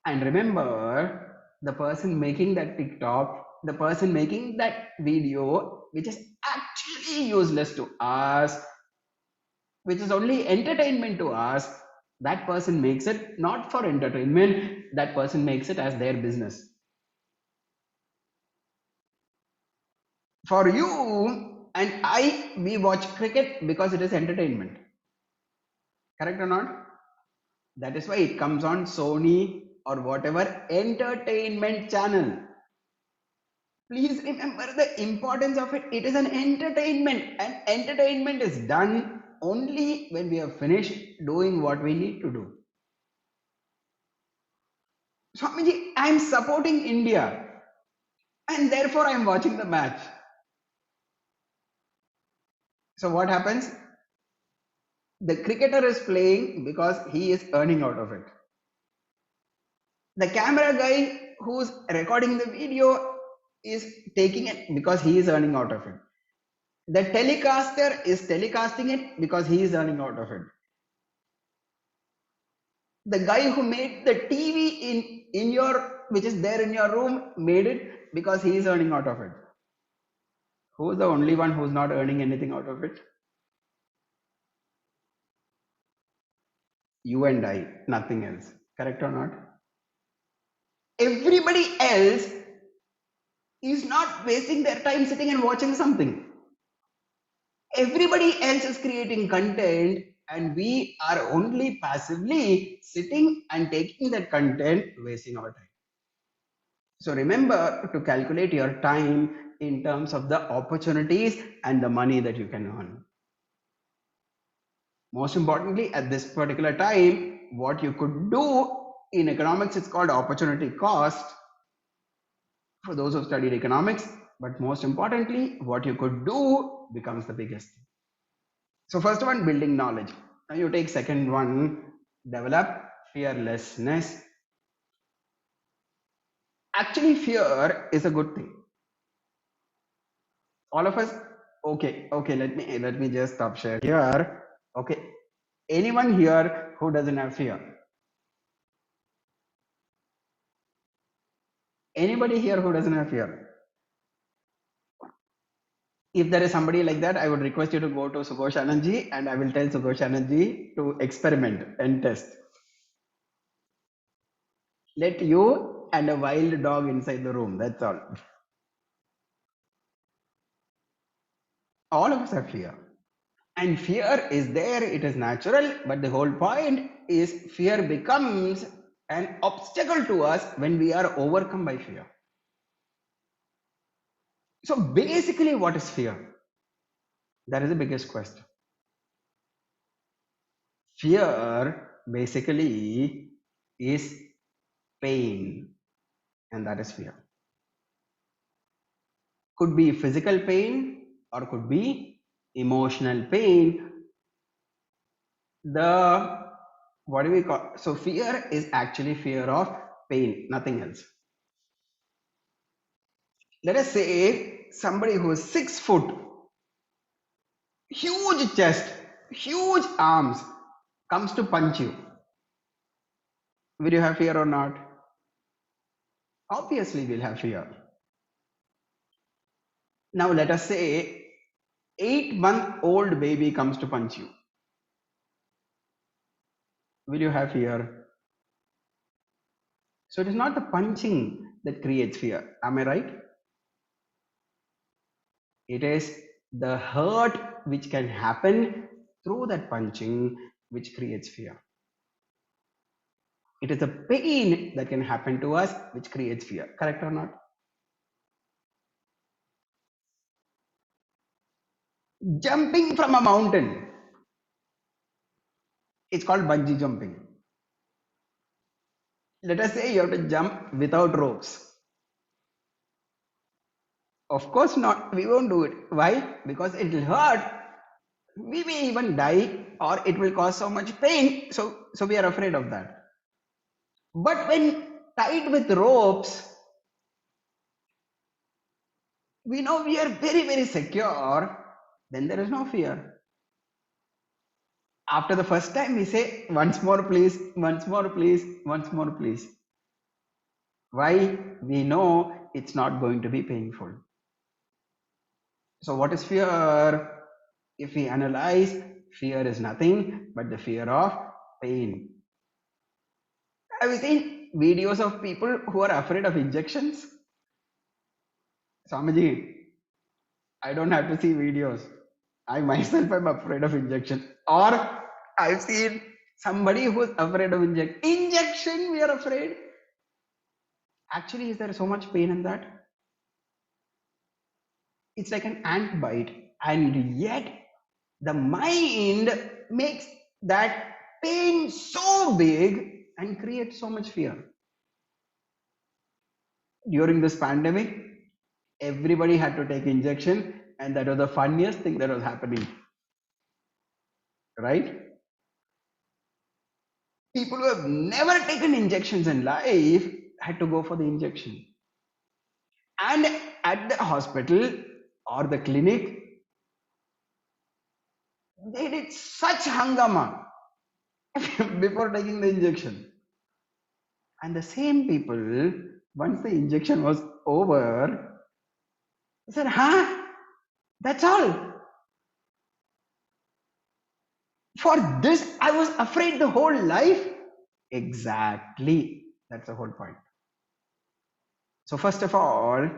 And remember, the person making that TikTok, the person making that video, which is actually useless to us, which is only entertainment to us, that person makes it not for entertainment, that person makes it as their business. For you and I, we watch cricket because it is entertainment. Correct or not? That is why it comes on Sony or whatever entertainment channel. Please remember the importance of it. It is an entertainment, and entertainment is done only when we have finished doing what we need to do. Swamiji, I am supporting India and therefore I am watching the match. So what happens? The cricketer is playing because he is earning out of it. The camera guy who's recording the video is taking it because he is earning out of it. The telecaster is telecasting it because he is earning out of it. The guy who made the TV in your, which is there in your room, made it because he is earning out of it. Who is the only one who's not earning anything out of it? You and I, nothing else. Correct or not? Everybody else is not wasting their time sitting and watching something. Everybody else is creating content, and we are only passively sitting and taking that content, wasting our time. So remember to calculate your time in terms of the opportunities and the money that you can earn. Most importantly, at this particular time, what you could do in economics, it's called opportunity cost for those who studied economics. But most importantly, what you could do becomes the biggest thing. So first one, building knowledge. Now you take second one, develop fearlessness. Actually, fear is a good thing. All of us, okay, let me just stop share here. Okay, anyone here who doesn't have fear? Anybody here who doesn't have fear? If there is somebody like that, I would request you to go to Sughosh Anandji, and I will tell Sughosh Anandji to experiment and test. Let you and a wild dog inside the room, that's all. All of us have fear. And fear is there, it is natural, but the whole point is fear becomes an obstacle to us when we are overcome by fear. So basically, what is fear? That is the biggest question. Fear basically is pain, and that is fear. Could be physical pain or could be emotional pain. What do we call? So fear is actually fear of pain, nothing else. Let us say somebody who is 6 foot, huge chest, huge arms, comes to punch you. Will you have fear or not? Obviously, we'll have fear. Now, let us say 8-month-old baby comes to punch you. Will you have fear? So, it is not the punching that creates fear. Am I right? It is the hurt which can happen through that punching which creates fear. It is the pain that can happen to us which creates fear. Correct or not? Jumping from a mountain, it's called bungee jumping. Let us say you have to jump without ropes. Of course not, we won't do it. Why? Because it will hurt. We may even die, or it will cause so much pain. So we are afraid of that. But when tied with ropes, we know we are very, very secure. Then there is no fear. After the first time, we say, once more, please, once more, please, once more, please. Why? We know it's not going to be painful. So what is fear? If we analyze, fear is nothing but the fear of pain. Have you seen videos of people who are afraid of injections? Swamiji, I don't have to see videos. I myself am afraid of injection. Or I've seen somebody who's afraid of injection, we are afraid. Actually, is there so much pain in that? It's like an ant bite, and yet the mind makes that pain so big and creates so much fear. During this pandemic, everybody had to take injection, and that was the funniest thing that was happening. Right? People who have never taken injections in life had to go for the injection. And at the hospital or the clinic, they did such hangama before taking the injection. And the same people, once the injection was over, said, huh? That's all. For this, I was afraid the whole life. Exactly. That's the whole point. So first of all,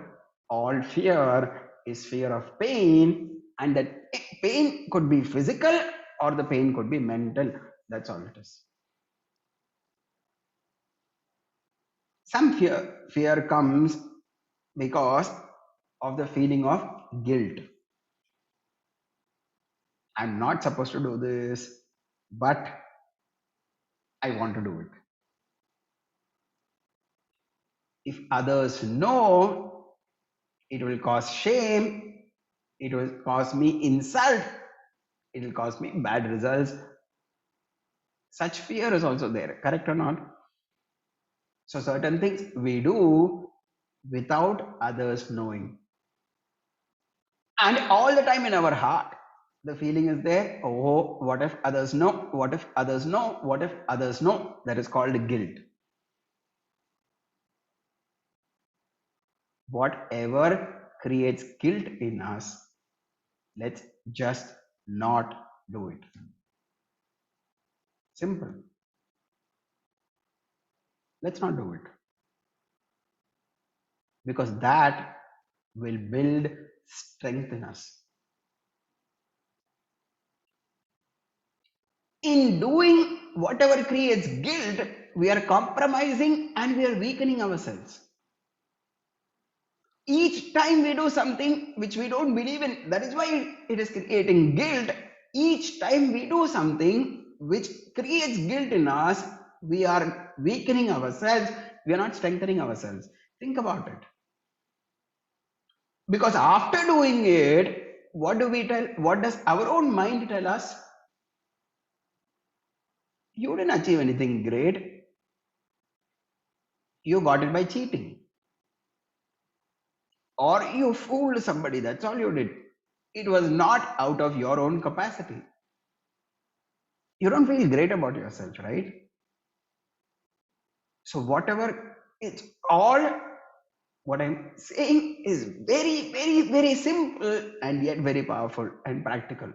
All fear is fear of pain, and that pain could be physical or the pain could be mental. That's all it is. Some fear comes because of the feeling of guilt. I'm not supposed to do this, but I want to do it. If others know, it will cause shame, it will cause me insult, it will cause me bad results. Such fear is also there, correct or not? So certain things we do without others knowing. And all the time in our heart, the feeling is there, oh, what if others know? What if others know? What if others know? That is called guilt. Whatever creates guilt in us, let's just not do it. Simple. Let's not do it. Because that will build strength in us. In doing whatever creates guilt, we are compromising and we are weakening ourselves. Each time we do something which we don't believe in, that is why it is creating guilt. Each time we do something which creates guilt in us, we are weakening ourselves, we are not strengthening ourselves. Think about it. Because after doing it, what do we tell? What does our own mind tell us? You didn't achieve anything great. You got it by cheating. Or you fooled somebody. That's all you did. It was not out of your own capacity. You don't feel great about yourself, right? So whatever, it's all, what I'm saying is very, very, very simple and yet very powerful and practical.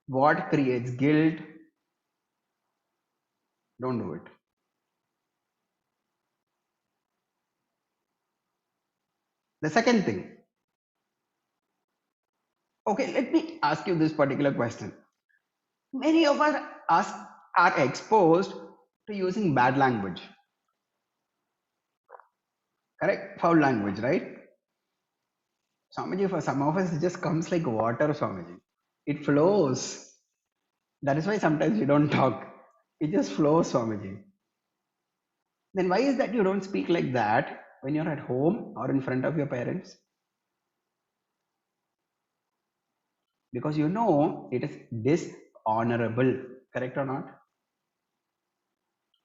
What creates guilt? Don't do it. The second thing, okay, let me ask you this particular question. Many of us are exposed to using bad language. Correct? Foul language, right? Swamiji, for some of us, it just comes like water, Swamiji. It flows. That is why sometimes you don't talk. It just flows, Swamiji. Then why is that you don't speak like that when you're at home or in front of your parents? Because you know it is dishonorable. Correct or not?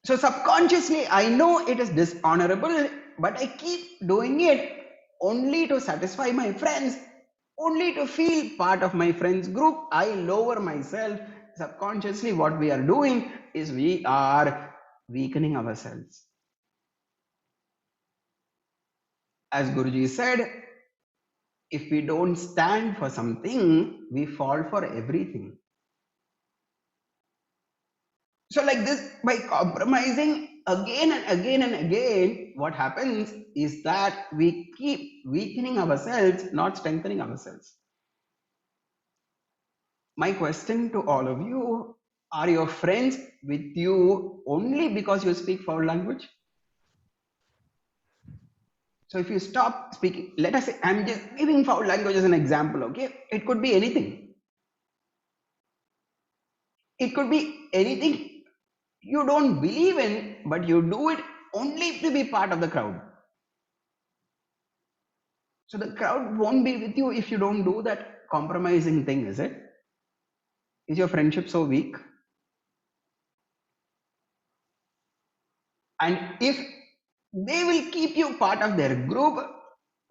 So subconsciously, I know it is dishonorable, but I keep doing it only to satisfy my friends, only to feel part of my friends group. I lower myself. Subconsciously, what we are doing is we are weakening ourselves. As Guruji said, if we don't stand for something, we fall for everything. So like this, by compromising again and again and again, what happens is that we keep weakening ourselves, not strengthening ourselves. My question to all of you, are your friends with you only because you speak foul language? So if you stop speaking, let us say, I'm just giving foul language as an example, okay? It could be anything. It could be anything you don't believe in, but you do it only to be part of the crowd. So the crowd won't be with you if you don't do that compromising thing, is it? Is your friendship so weak? And if they will keep you part of their group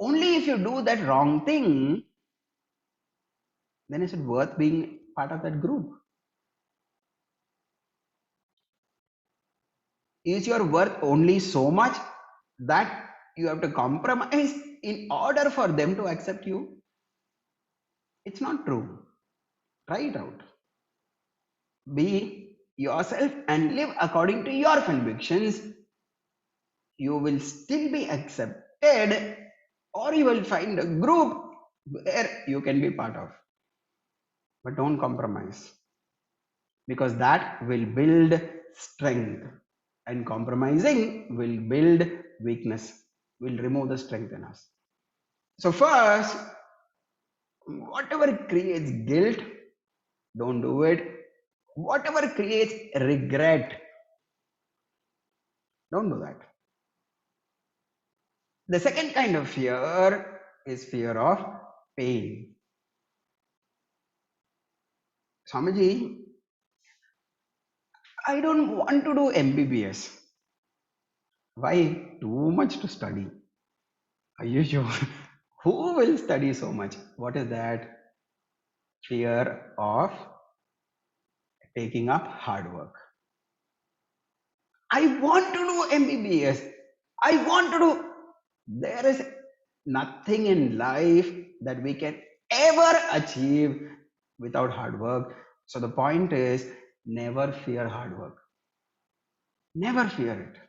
only if you do that wrong thing, then is it worth being part of that group? Is your worth only so much that you have to compromise in order for them to accept you? It's not true. Try it out. Be yourself and live according to your convictions. You will still be respected, or you will find a group where you can be part of. But don't compromise, because that will build strength, and compromising will build weakness, will remove the strength in us. So first, whatever creates guilt, don't do it. Whatever creates regret, don't do that. The second kind of fear is fear of pain. Swamiji, I don't want to do MBBS. Why? Too much to study. Are you sure? Who will study so much? What is that? Fear of taking up hard work. I want to do MBBS. I want to do. There is nothing in life that we can ever achieve without hard work. So the point is, never fear hard work. Never fear it.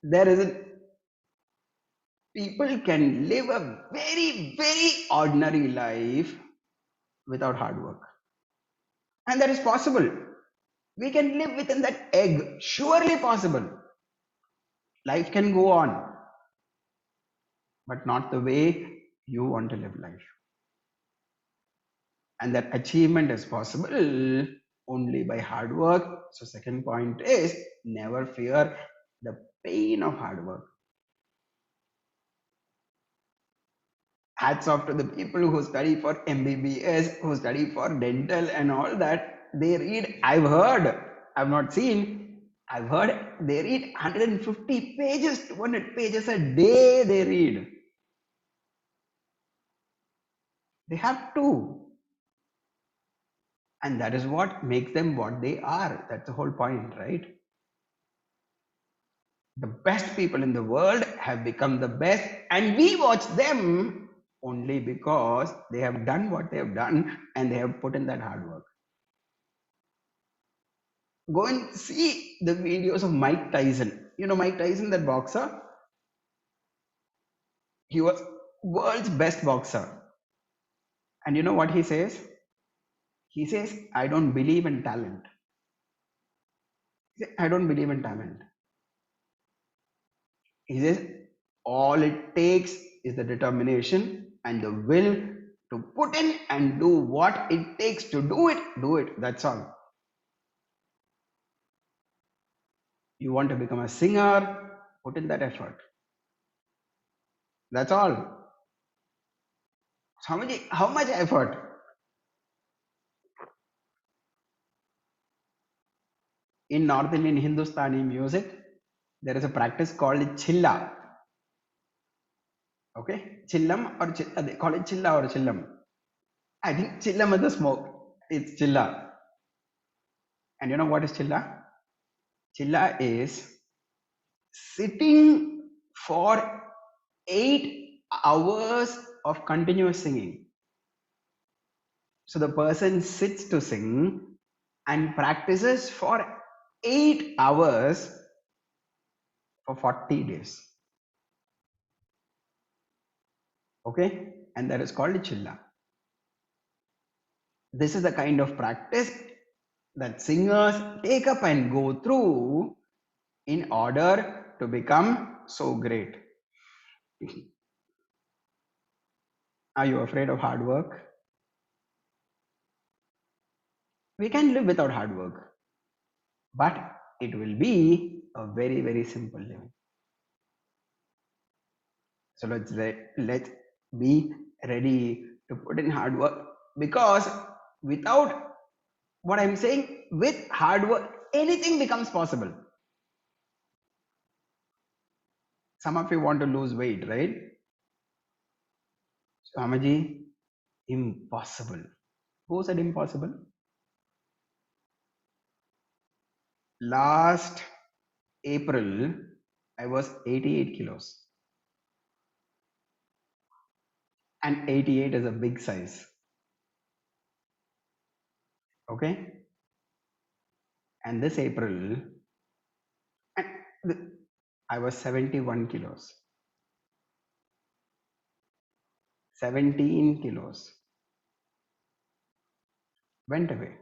There is a, people can live a very, very ordinary life without hard work. And that is possible. We can live within that egg. Surely possible. Life can go on, but not the way you want to live life. And that achievement is possible only by hard work. So second point is, never fear the pain of hard work. Hats off to the people who study for MBBS, who study for dental and all that. They read, I've heard, I've not seen, I've heard they read 150 pages, 200 pages a day they read. They have to. And that is what makes them what they are. That's the whole point, right? The best people in the world have become the best, and we watch them only because they have done what they have done and they have put in that hard work. Go and see the videos of Mike Tyson. You know Mike Tyson, that boxer? He was world's best boxer. And you know what he says? He says, I don't believe in talent. He says, I don't believe in talent. He says, all it takes is the determination and the will to put in and do what it takes to do it. That's all. You want to become a singer, put in that effort. That's all. So how much effort? In North Indian Hindustani music, there is a practice called chilla. Okay, chillam or they call it chilla or chillam. I think chillam is the smoke. It's chilla. And you know what is chilla? Chilla is sitting for 8 hours of continuous singing. So the person sits to sing and practices for 8 hours for 40 days. Okay, and that is called chilla. This is the kind of practice that singers take up and go through in order to become so great. Are you afraid of hard work? We can live without hard work, but it will be a very, very simple living. So let's be ready to put in hard work, because without, what I'm saying, with hard work, anything becomes possible. Some of you want to lose weight, right? Swamiji, impossible. Who said impossible? Last April, I was 88 kilos. And 88 is a big size. Okay? And this April, and I was 71 kilos. 17 kilos. Went away.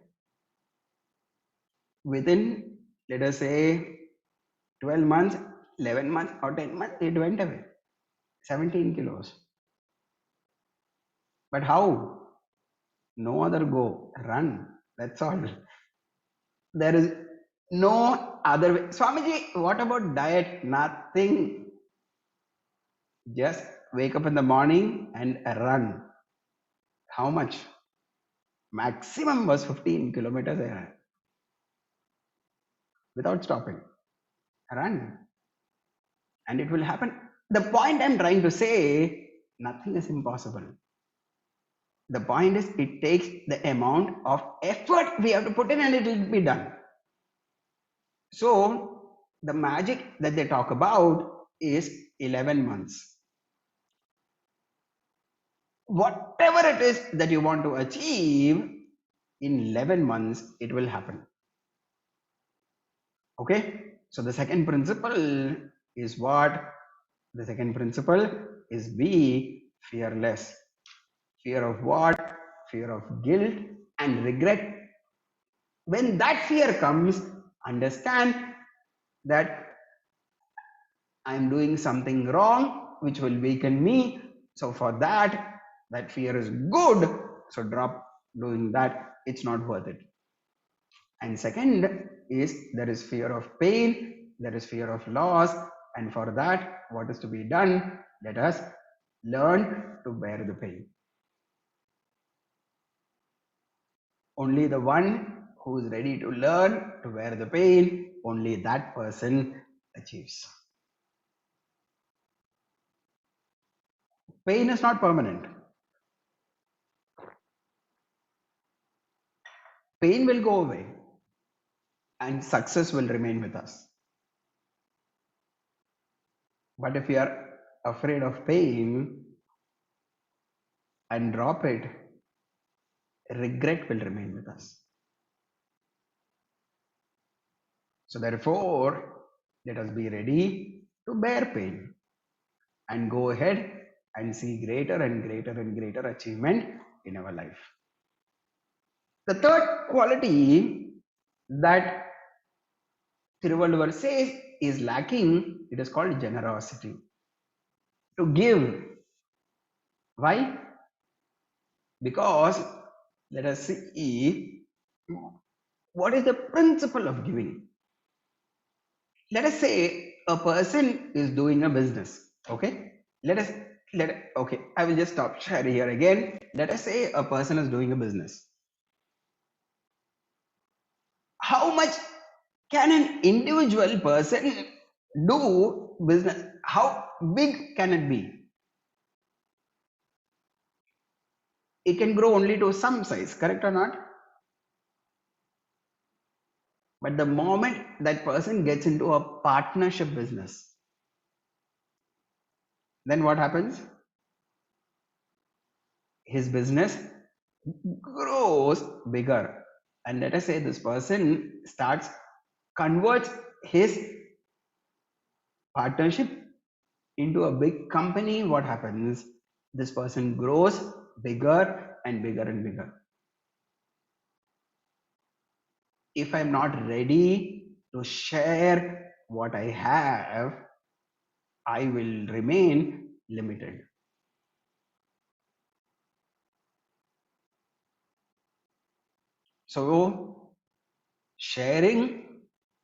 Within, let us say, 12 months, 11 months, or 10 months, it went away. 17 kilos. But how? No other go. Run. That's all. There is no other way. Swamiji, what about diet? Nothing. Just wake up in the morning and run. How much? Maximum was 15 kilometers I ran without stopping. Run. And it will happen. The point I'm trying to say, nothing is impossible. The point is, it takes the amount of effort we have to put in and it will be done. So, the magic that they talk about is 11 months. Whatever it is that you want to achieve, in 11 months, it will happen. Okay? So, the second principle is what? The second principle is be fearless. Fear of what? Fear of guilt and regret. When that fear comes, understand that I am doing something wrong which will weaken me. So for that fear is good. So drop doing that. It's not worth it. And second is, there is fear of pain, there is fear of loss. And for that, what is to be done? Let us learn to bear the pain. Only the one who is ready to learn to bear the pain, only that person achieves. Pain is not permanent. Pain will go away and success will remain with us. But if we are afraid of pain and drop it, regret will remain with us. So therefore, let us be ready to bear pain and go ahead and see greater and greater and greater achievement in our life. The third quality that Thiruvalluvar says is lacking, it is called generosity. To give. Why? Because let us see what is the principle of giving. Let us say a person is doing a business. Okay. Okay, I will just stop share here again. Let us say a person is doing a business. How much can an individual person do business? How big can it be? It can grow only to some size, correct or not? But the moment that person gets into a partnership business, then what happens? His business grows bigger. And let us say this person converts his partnership into a big company. What happens? This person grows bigger and bigger and bigger. If I'm not ready to share what I have, I will remain limited. So, sharing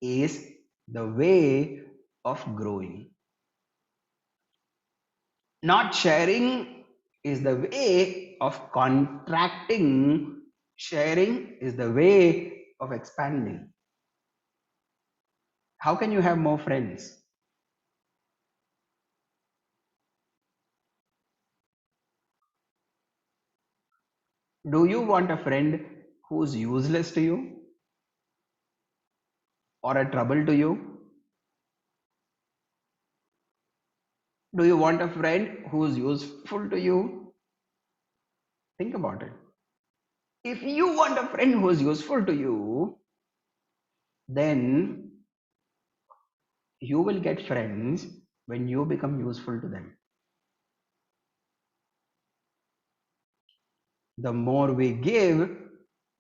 is the way of growing. Not sharing is the way of contracting. Sharing is the way of expanding. How can you have more friends? Do you want a friend who's useless to you or a trouble to you? Do you want a friend who's useful to you? Think about it. If you want a friend who's useful to you, then You will get friends when you become useful to them. The more we give,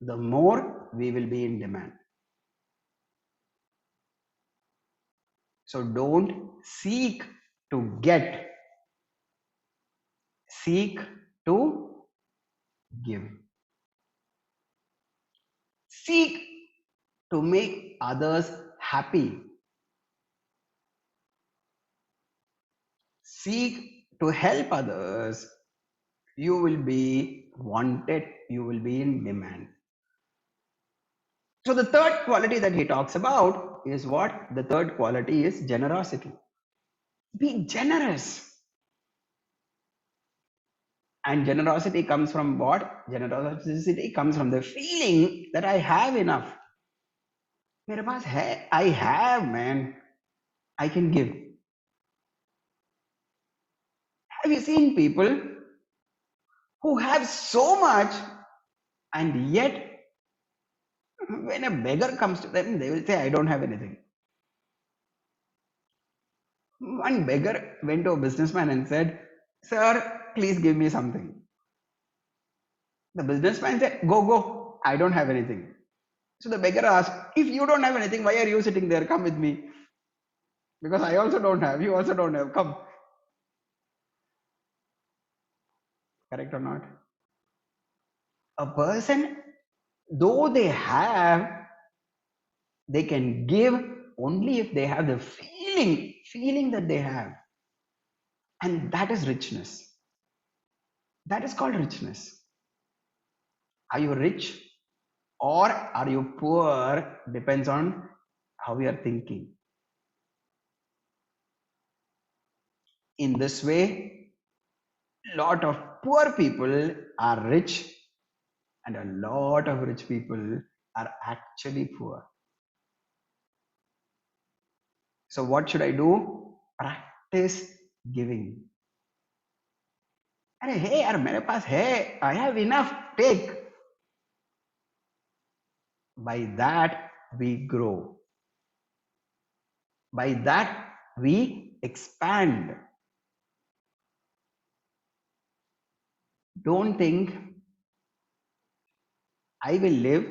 the more we will be in demand. So don't seek to get, seek to give. Seek to make others happy. Seek to help others. You will be wanted, you will be in demand. So the third quality that he talks about is what? The third quality is generosity. Be generous. And generosity comes from what? Generosity comes from the feeling that I have enough. मेरे पास है, I have, man. I can give. Have you seen people who have so much and yet when a beggar comes to them, they will say, I don't have anything. One beggar went to a businessman and said, Sir, please give me something. The businessman said, Go, I don't have anything. So the beggar asked, If you don't have anything, why are you sitting there? Come with me. Because I also don't have, you also don't have. Come. Correct or not? A person, though they have, they can give only if they have the feeling that they have. And that is richness. That is called richness. Are you rich or are you poor? Depends on how you are thinking. In this way, lot of poor people are rich and a lot of rich people are actually poor. So what should I do? Practice giving. Hey, yaar, mere paas hai, I have enough, take. By that we grow. By that we expand. Don't think I will live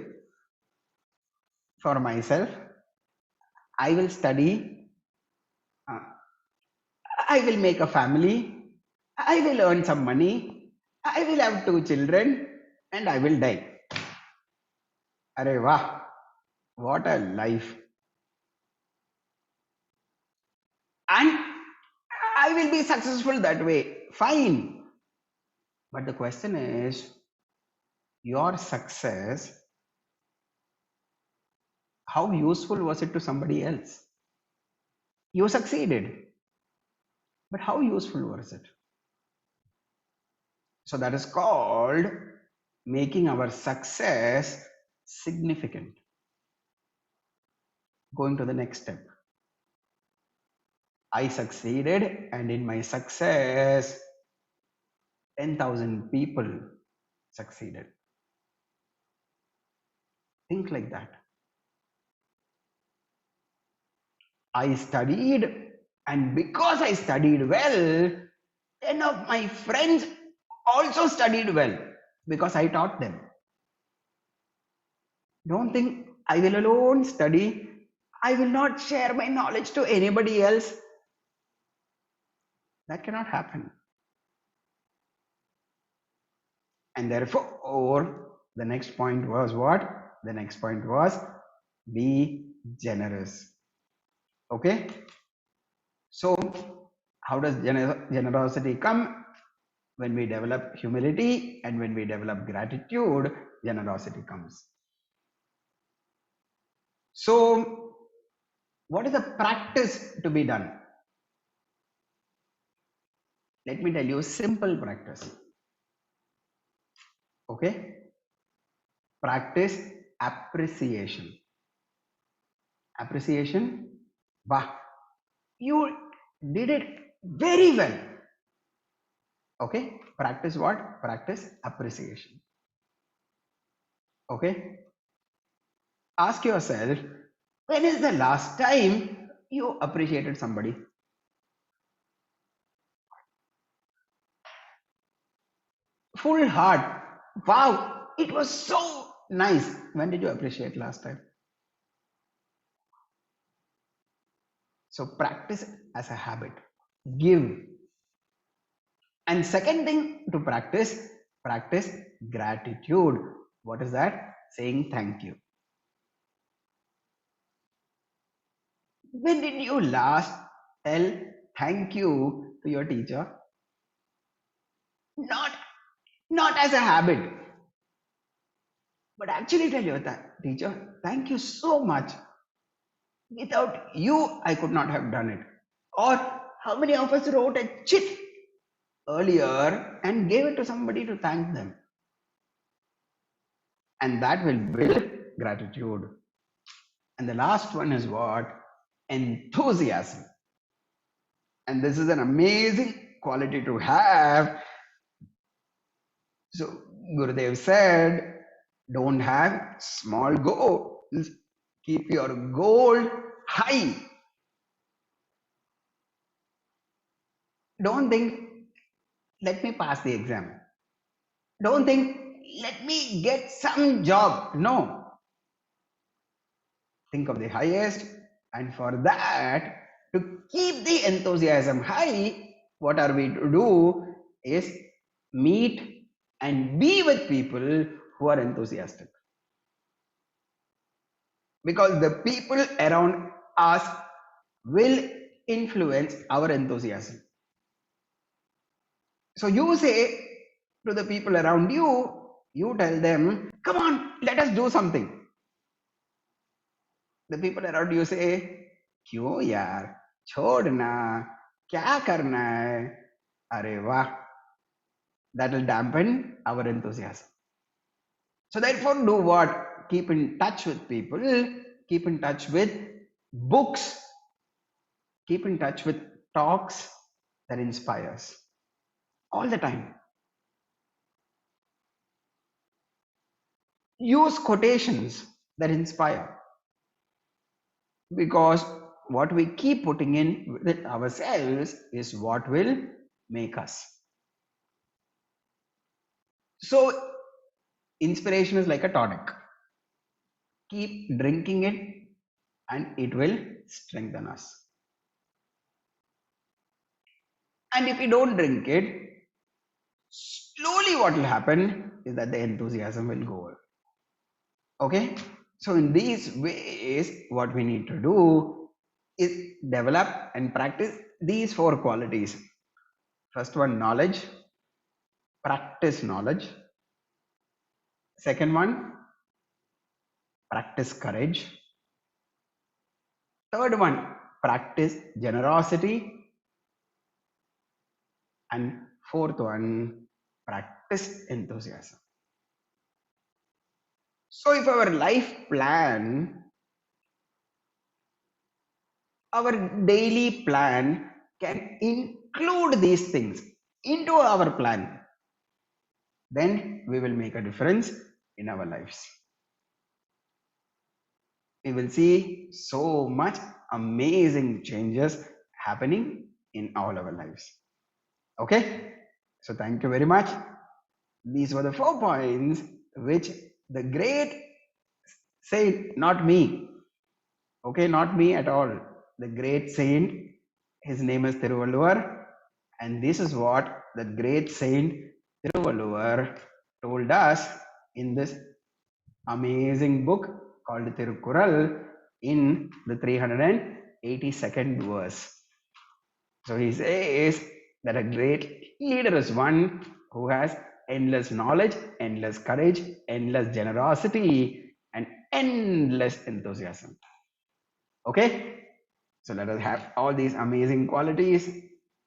for myself. I will study. I will make a family. I will earn some money. I will have 2 children and I will die. Arey wah, what a life. And I will be successful that way. Fine. But the question is, your success, how useful was it to somebody else? You succeeded. But how useful was it? So that is called making our success significant. Going to the next step. I succeeded, and in my success, 10,000 people succeeded. Think like that. I studied, and because I studied well, 10 of my friends also studied well because I taught them. Don't think I will alone study. I will not share my knowledge to anybody else. That cannot happen. And therefore, the next point was what? The next point was be generous. Okay? So, how does generosity come? When we develop humility and when we develop gratitude, generosity comes. So, what is the practice to be done? Let me tell you, simple practice. Okay? Practice appreciation. Appreciation. Wow, you did it very well. Okay? Practice what? Practice appreciation. Okay? Ask yourself, when is the last time you appreciated somebody? Full heart. Wow, it was so nice. When did you appreciate last time? So practice as a habit. Give. And second thing to practice gratitude. What is that? Saying thank you. When did you last tell thank you to your teacher? Not as a habit, but actually tell your teacher, thank you so much. Without you, I could not have done it. Or how many of us wrote a chit earlier and gave it to somebody to thank them? And that will build gratitude. And the last one is what? Enthusiasm. And this is an amazing quality to have. So Gurudev said, don't have small goals. Keep your goal high. Don't think, let me pass the exam. Don't think, let me get some job. No. Think of the highest. And for that, to keep the enthusiasm high, what are we to do is meet and be with people who are enthusiastic. Because the people around us will influence our enthusiasm. So you say to the people around you, you tell them, come on, let us do something. The people around you say, क्यों यार, छोड़ना, क्या करना है, अरे वाह. That will dampen our enthusiasm. So therefore do what? Keep in touch with people, keep in touch with books, keep in touch with talks that inspires all the time. Use quotations that inspire, because what we keep putting in with ourselves is what will make us. So inspiration is like a tonic. Keep drinking it and it will strengthen us. And if you don't drink it, slowly what will happen is that the enthusiasm will go away. Okay? So in these ways, what we need to do is develop and practice these 4 qualities. First one, knowledge. Practice knowledge. Second one, practice courage. Third one, practice generosity. And fourth one, practice enthusiasm. So if our life plan, our daily plan can include these things into our plan, then we will make a difference in our lives. We will see so much amazing changes happening in all our lives. Okay? So thank you very much. These were the 4 points which the great saint, not me, okay, not me at all, the great saint, his name is Thiruvalluvar, and this is what the great saint Thiruvalluvar told us in this amazing book called Tirukkural in the 382nd verse. So he says that a great leader is one who has endless knowledge, endless courage, endless generosity, and endless enthusiasm. Okay? So let us have all these amazing qualities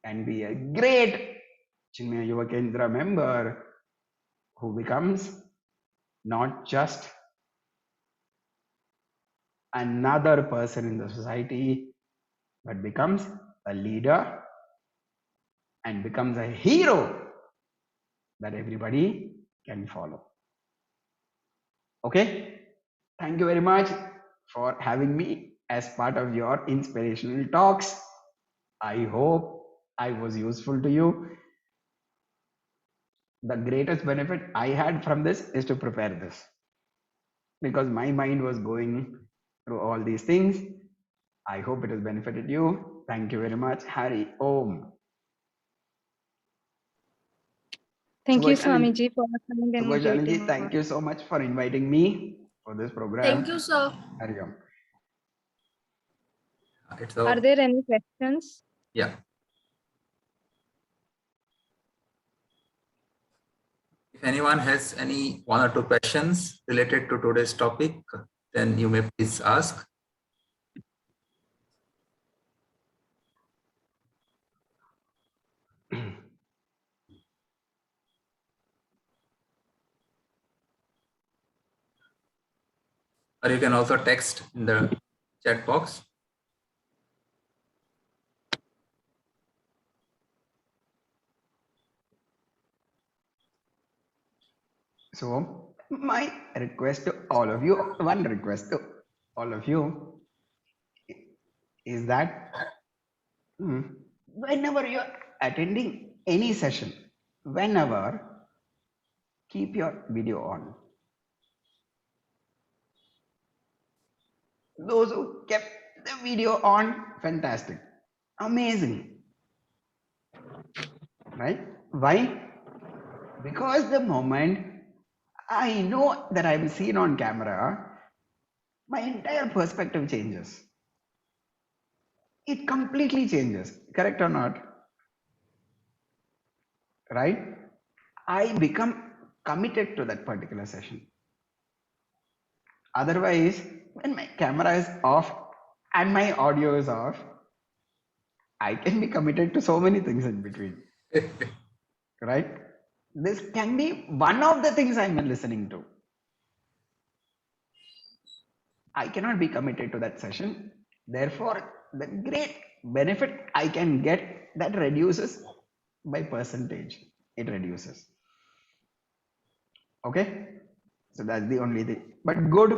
and be a great Chinmaya Yuva Kendra member who becomes not just another person in the society, but becomes a leader and becomes a hero that everybody can follow. Okay? Thank you very much for having me as part of your inspirational talks. I hope I was useful to you. The greatest benefit I had from this is to prepare this, because my mind was going through all these things. I hope it has benefited you. Thank you very much. Hari Om.
Thank you,
Subhashanand-
Swamiji, for coming and
Subhashanand ji,
moderating.
thank you so much for inviting me for this program.
Thank you, sir.
Hari Om.
Okay, so
Are there any questions?
yeah. If anyone has any 1 or 2 questions related to today's topic, then you may please ask. Or you can also text in the chat box.
So my request to all of you, one request to all of you is that whenever you're attending any session, whenever, keep your video on. Those who kept the video on, fantastic, amazing, right? Why? Because the moment I know that I'm seen on camera, my entire perspective changes. It completely changes, correct or not? Right? I become committed to that particular session. Otherwise, when my camera is off and my audio is off, I can be committed to so many things in between. Right? This can be one of the things I'm listening to. I cannot be committed to that session. Therefore, the great benefit I can get, that reduces by percentage. It reduces. Okay? So that's the only thing. But good.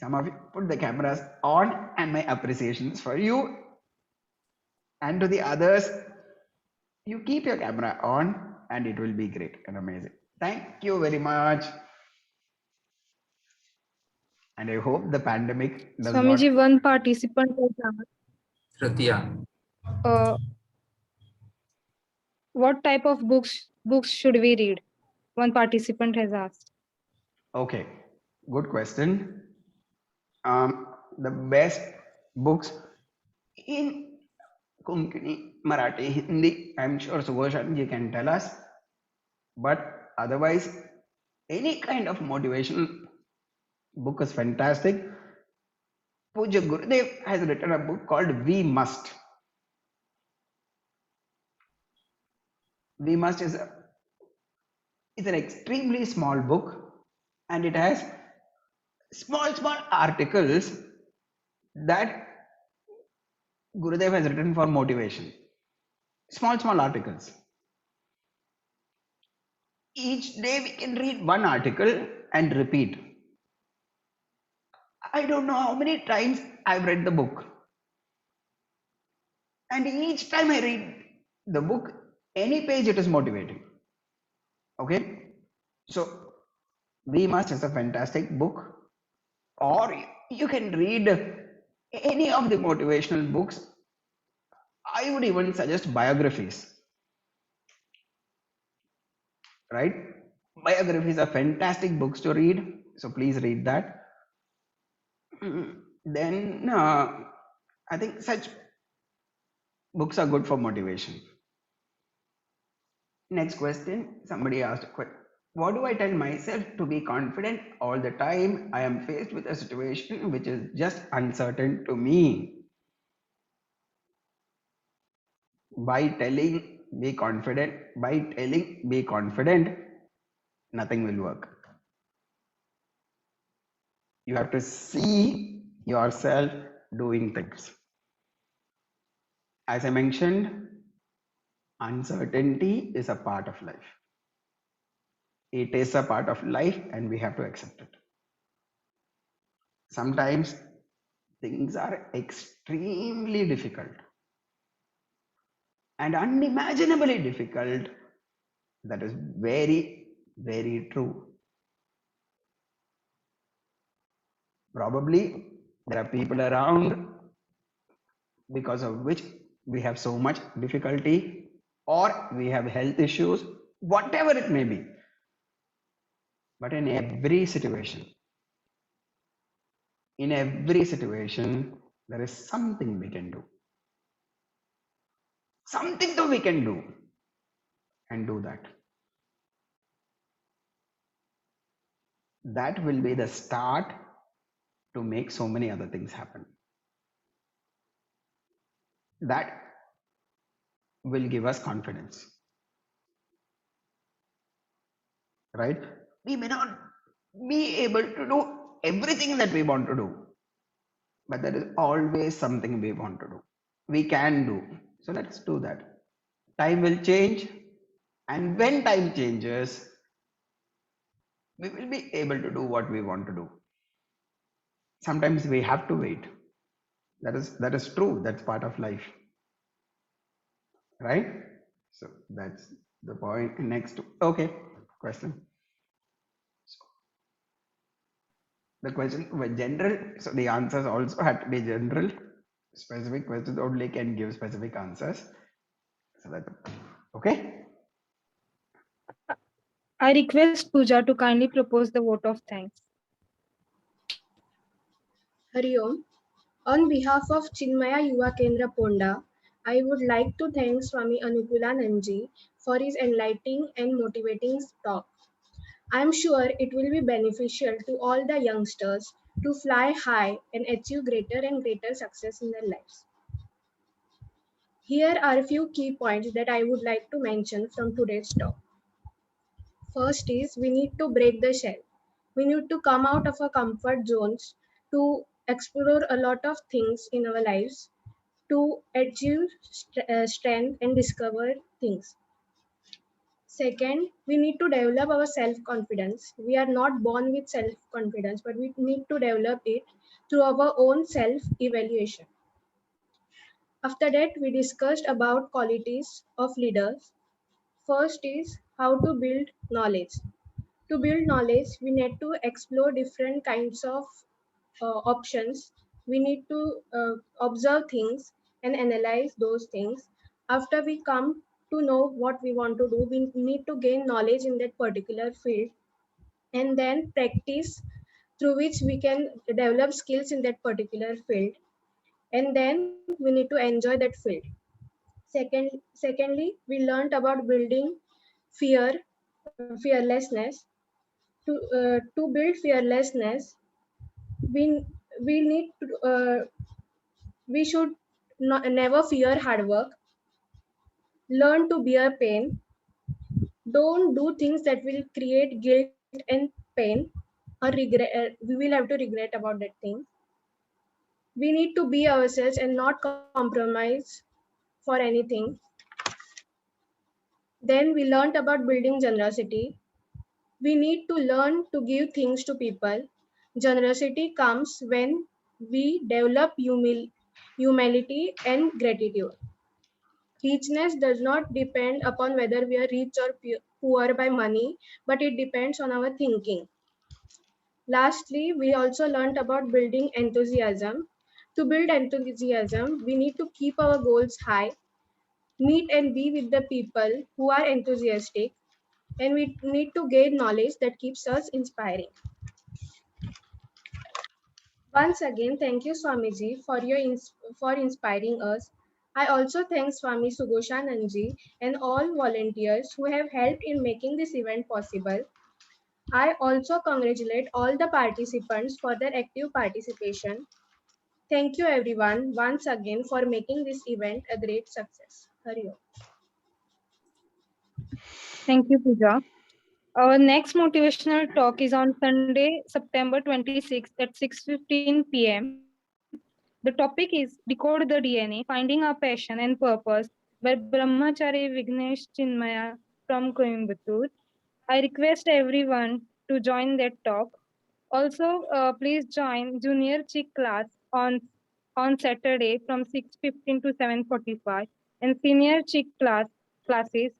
Some of you put the cameras on, and my appreciations for you. And to the others, you keep your camera on and it will be great and amazing. Thank you very much. And I hope the pandemic does
Swamiji,
not.
one participant has asked,
Tritiya.
what type of books should we read? One participant has asked.
Okay, good question. The best books in Konkani, Marathi, Hindi, I'm sure Subhashan ji can tell us. But otherwise, any kind of motivational book is fantastic. Puja Gurudev has written a book called We Must. We Must is an extremely small book, and it has small articles that Gurudev has written for motivation. Small articles. Each day we can read one article and repeat. I don't know how many times I've read the book. And each time I read the book, any page, it is motivating. Okay? So, We Must is a fantastic book. Or you can read any of the motivational books. I would even suggest biographies. Right? Biographies are fantastic books to read. So, please read that. Then, I think such books are good for motivation. Next question, somebody asked, what do I tell myself to be confident all the time? I am faced with a situation which is just uncertain to me. By telling be confident, nothing will work. You have to see yourself doing things. As I mentioned, uncertainty is a part of life. It is a part of life and we have to accept it. Sometimes things are extremely difficult and unimaginably difficult. That is very, very true. Probably there are people around because of which we have so much difficulty, or we have health issues, whatever it may be. But in every situation, there is something we can do. Something that we can do and do that. That will be the start to make so many other things happen. That will give us confidence. Right? We may not be able to do everything that we want to do, but there is always something we want to do. We can do. So let's do that. Time will change, and when time changes, we will be able to do what we want to do. Sometimes we have to wait. That is true. That's part of life. Right? So that's the point. Next. Okay. Question. So the question were general. So the answers also had to be general. Specific questions only can give specific answers. So that okay.
I request Pooja to kindly propose the vote of thanks.
Hari Om. On behalf of Chinmaya Yuva Kendra Ponda, I would like to thank Swami Anukulanandji for his enlightening and motivating talk. I am sure it will be beneficial to all the youngsters to fly high and achieve greater and greater success in their lives. Here are a few key points that I would like to mention from today's talk. First is we need to break the shell. We need to come out of our comfort zones to explore a lot of things in our lives to achieve strength and discover things. Second, we need to develop our self-confidence. We are not born with self-confidence, but we need to develop it through our own self-evaluation. After that, we discussed about qualities of leaders. First is how to build knowledge. To build knowledge, we need to explore different kinds of options. We need to observe things and analyze those things. After we come to know what we want to do, we need to gain knowledge in that particular field and then practice through which we can develop skills in that particular field. And then we need to enjoy that field. Secondly, we learned about building fearlessness. To build fearlessness, we we need to we should never fear hard work. Learn to bear pain. Don't do things that will create guilt and pain or regret. We will have to regret about that thing. We need to be ourselves and not compromise for anything. Then we learned about building generosity. We need to learn to give things to people. Generosity comes when we develop humility and gratitude. Richness does not depend upon whether we are rich or poor by money, but it depends on our thinking. Lastly, we also learned about building enthusiasm. To build enthusiasm, we need to keep our goals high, meet and be with the people who are enthusiastic, and we need to gain knowledge that keeps us inspiring. Once again, thank you, Swamiji, for inspiring us. I also thank Swami Sugoshananji and all volunteers who have helped in making this event possible. I also congratulate all the participants for their active participation. Thank you, everyone, once again for making this event a great success. Hari Om.
Thank you, Pooja. Our next motivational talk is on Sunday, September 26th at 6:15 p.m. The topic is Decode the DNA, Finding Our Passion and Purpose by Brahmachari Vignesh Chinmaya from Coimbatore. I request everyone to join that talk. Also, please join junior chick class on Saturday from 6:15 to 7:45 and senior chick classes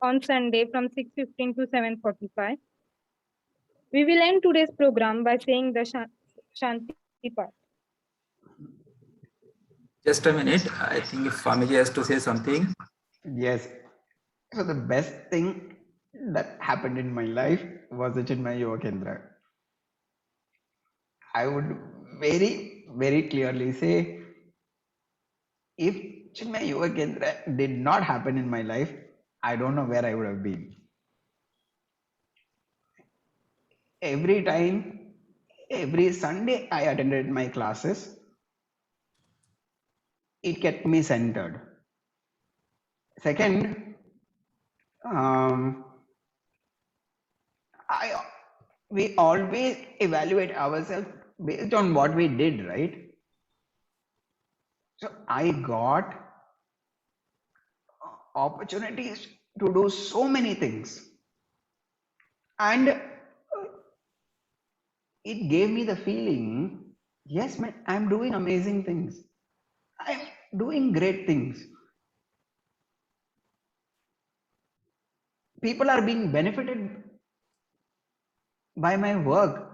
on Sunday from 6:15 to 7:45. We will end today's program by saying the Shanti part.
Just a minute. I think if Swamiji has to say something.
Yes. So the best thing that happened in my life was the Chinmay Yuva Kendra. I would very clearly say, if Chinmay Yuva Kendra did not happen in my life, I don't know where I would have been. Every time, every Sunday I attended my classes, it kept me centered. Second, we always evaluate ourselves based on what we did, right? So I got opportunities to do so many things, and it gave me the feeling, yes, man, I'm doing amazing things. I'm doing great things. People are being benefited by my work.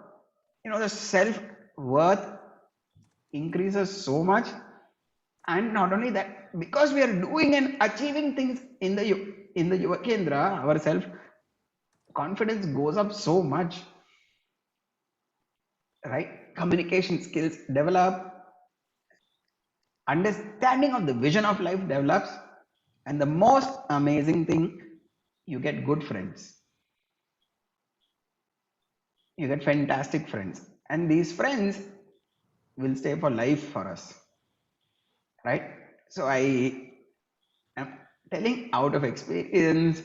You know, the self-worth increases so much. And not only that, because we are doing and achieving things in the Yuva Kendra, our self-confidence goes up so much. Right? Communication skills develop, understanding of the vision of life develops, and the most amazing thing, you get good friends. You get fantastic friends, and these friends will stay for life for us, right? So I am telling out of experience,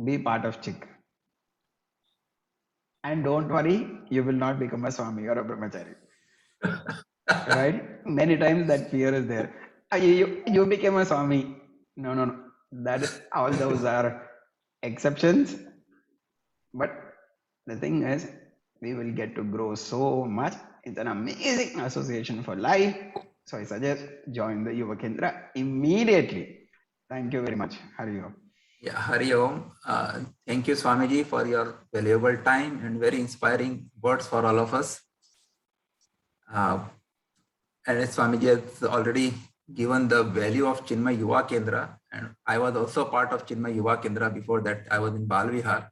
be part of Chick. And don't worry, you will not become a Swami or a Brahmachari. Right? Many times that fear is there. You became a Swami. No. All those are exceptions. But the thing is, we will get to grow so much. It's an amazing association for life. So I suggest join the Yuva Kendra immediately. Thank you very much. Hari Om.
Yeah, Hari Om. Thank you, Swamiji, for your valuable time and very inspiring words for all of us. And as Swamiji has already given the value of Chinmay Yuva Kendra, and I was also part of Chinmay Yuva Kendra. Before that, I was in Bal Vihar.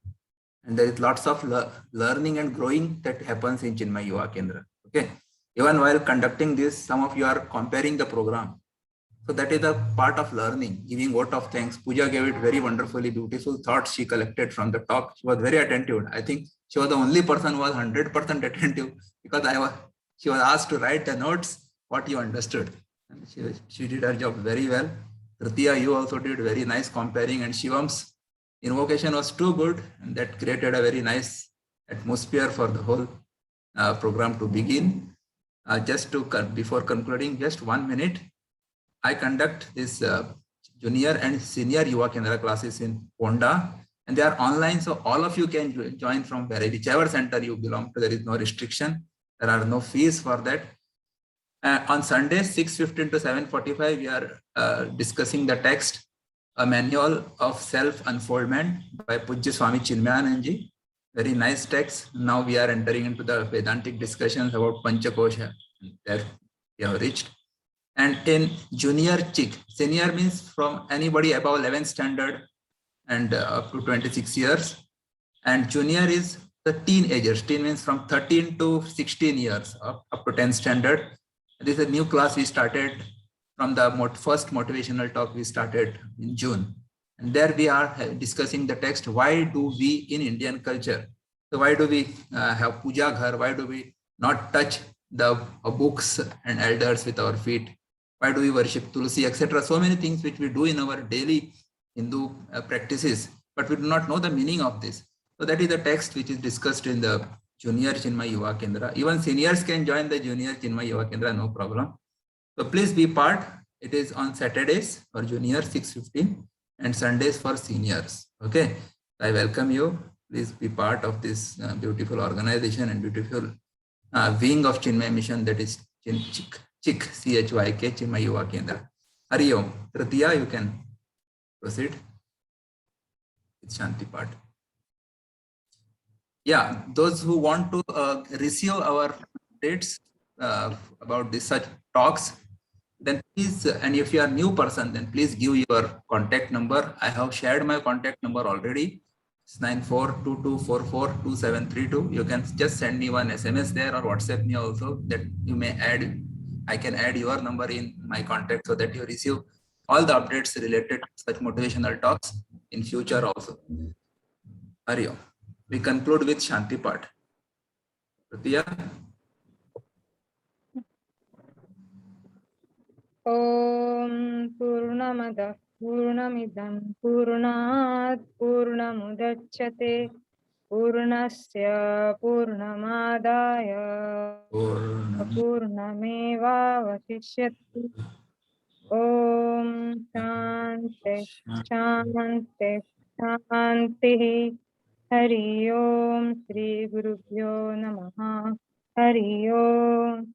And there is lots of learning and growing that happens in Chinmay Yuva Kendra. Okay. Even while conducting this, some of you are comparing the program. So that is a part of learning, giving vote of thanks. Pooja gave it very wonderfully, beautiful thoughts she collected from the talk. She was very attentive. I think she was the only person who was 100% attentive, because she was asked to write the notes, what you understood. And she did her job very well. Tritiya, you also did very nice comparing, and Shivam's invocation was too good, and that created a very nice atmosphere for the whole program to begin. Before concluding, just 1 minute. I conduct this junior and senior Yuva Kendra classes in Ponda, and they are online, so all of you can join from whichever center you belong to. There is no restriction. There are no fees for that. On Sunday, 6:15 to 7:45, we are discussing the text, A Manual of Self-Unfoldment by Pujya Swami Chinmayananji. Very nice text. Now we are entering into the Vedantic discussions about Panchakosha. There we have reached. And in junior chick, senior means from anybody above 11th standard and up to 26 years. And junior is the teenagers. Teen means from 13 to 16 years, up to 10th standard. This is a new class we started from the first motivational talk we started in June. And there we are discussing the text, why do we in Indian culture, so why do we have puja ghar, why do we not touch the books and elders with our feet, why do we worship Tulsi, etc. So many things which we do in our daily Hindu practices, but we do not know the meaning of this. So that is the text which is discussed in the junior Chinmay Yuva Kendra. Even seniors can join the junior Chinmay Yuva Kendra, no problem. So please be part. It is on Saturdays for junior 6:15 and Sundays for seniors. Okay. I welcome you. please be part of this beautiful organization and beautiful wing of Chinmay Mission, that is CHYK, CHYK, Chinmay Yuva Kendra. Hari Om. Tritiya, you can proceed with Shanti part. Yeah, those who want to receive our updates about this such talks, then please, and if you are new person, then please give your contact number. I have shared my contact number already. It's 9422442732. You can just send me one SMS there or WhatsApp me also, that you may add. I can add your number in my contact so that you receive all the updates related to such motivational talks in future also. Hari Om. We conclude with Shanti part. Tritiya.
Om Purnamada Purnamidam Purnat Purnamudachyate Purnasya Purnamadaya Purnameva Vasishyati. Om Shanti Shanti Shanti. Hari Om Shri Gurubhyo Namaha. Hari Om.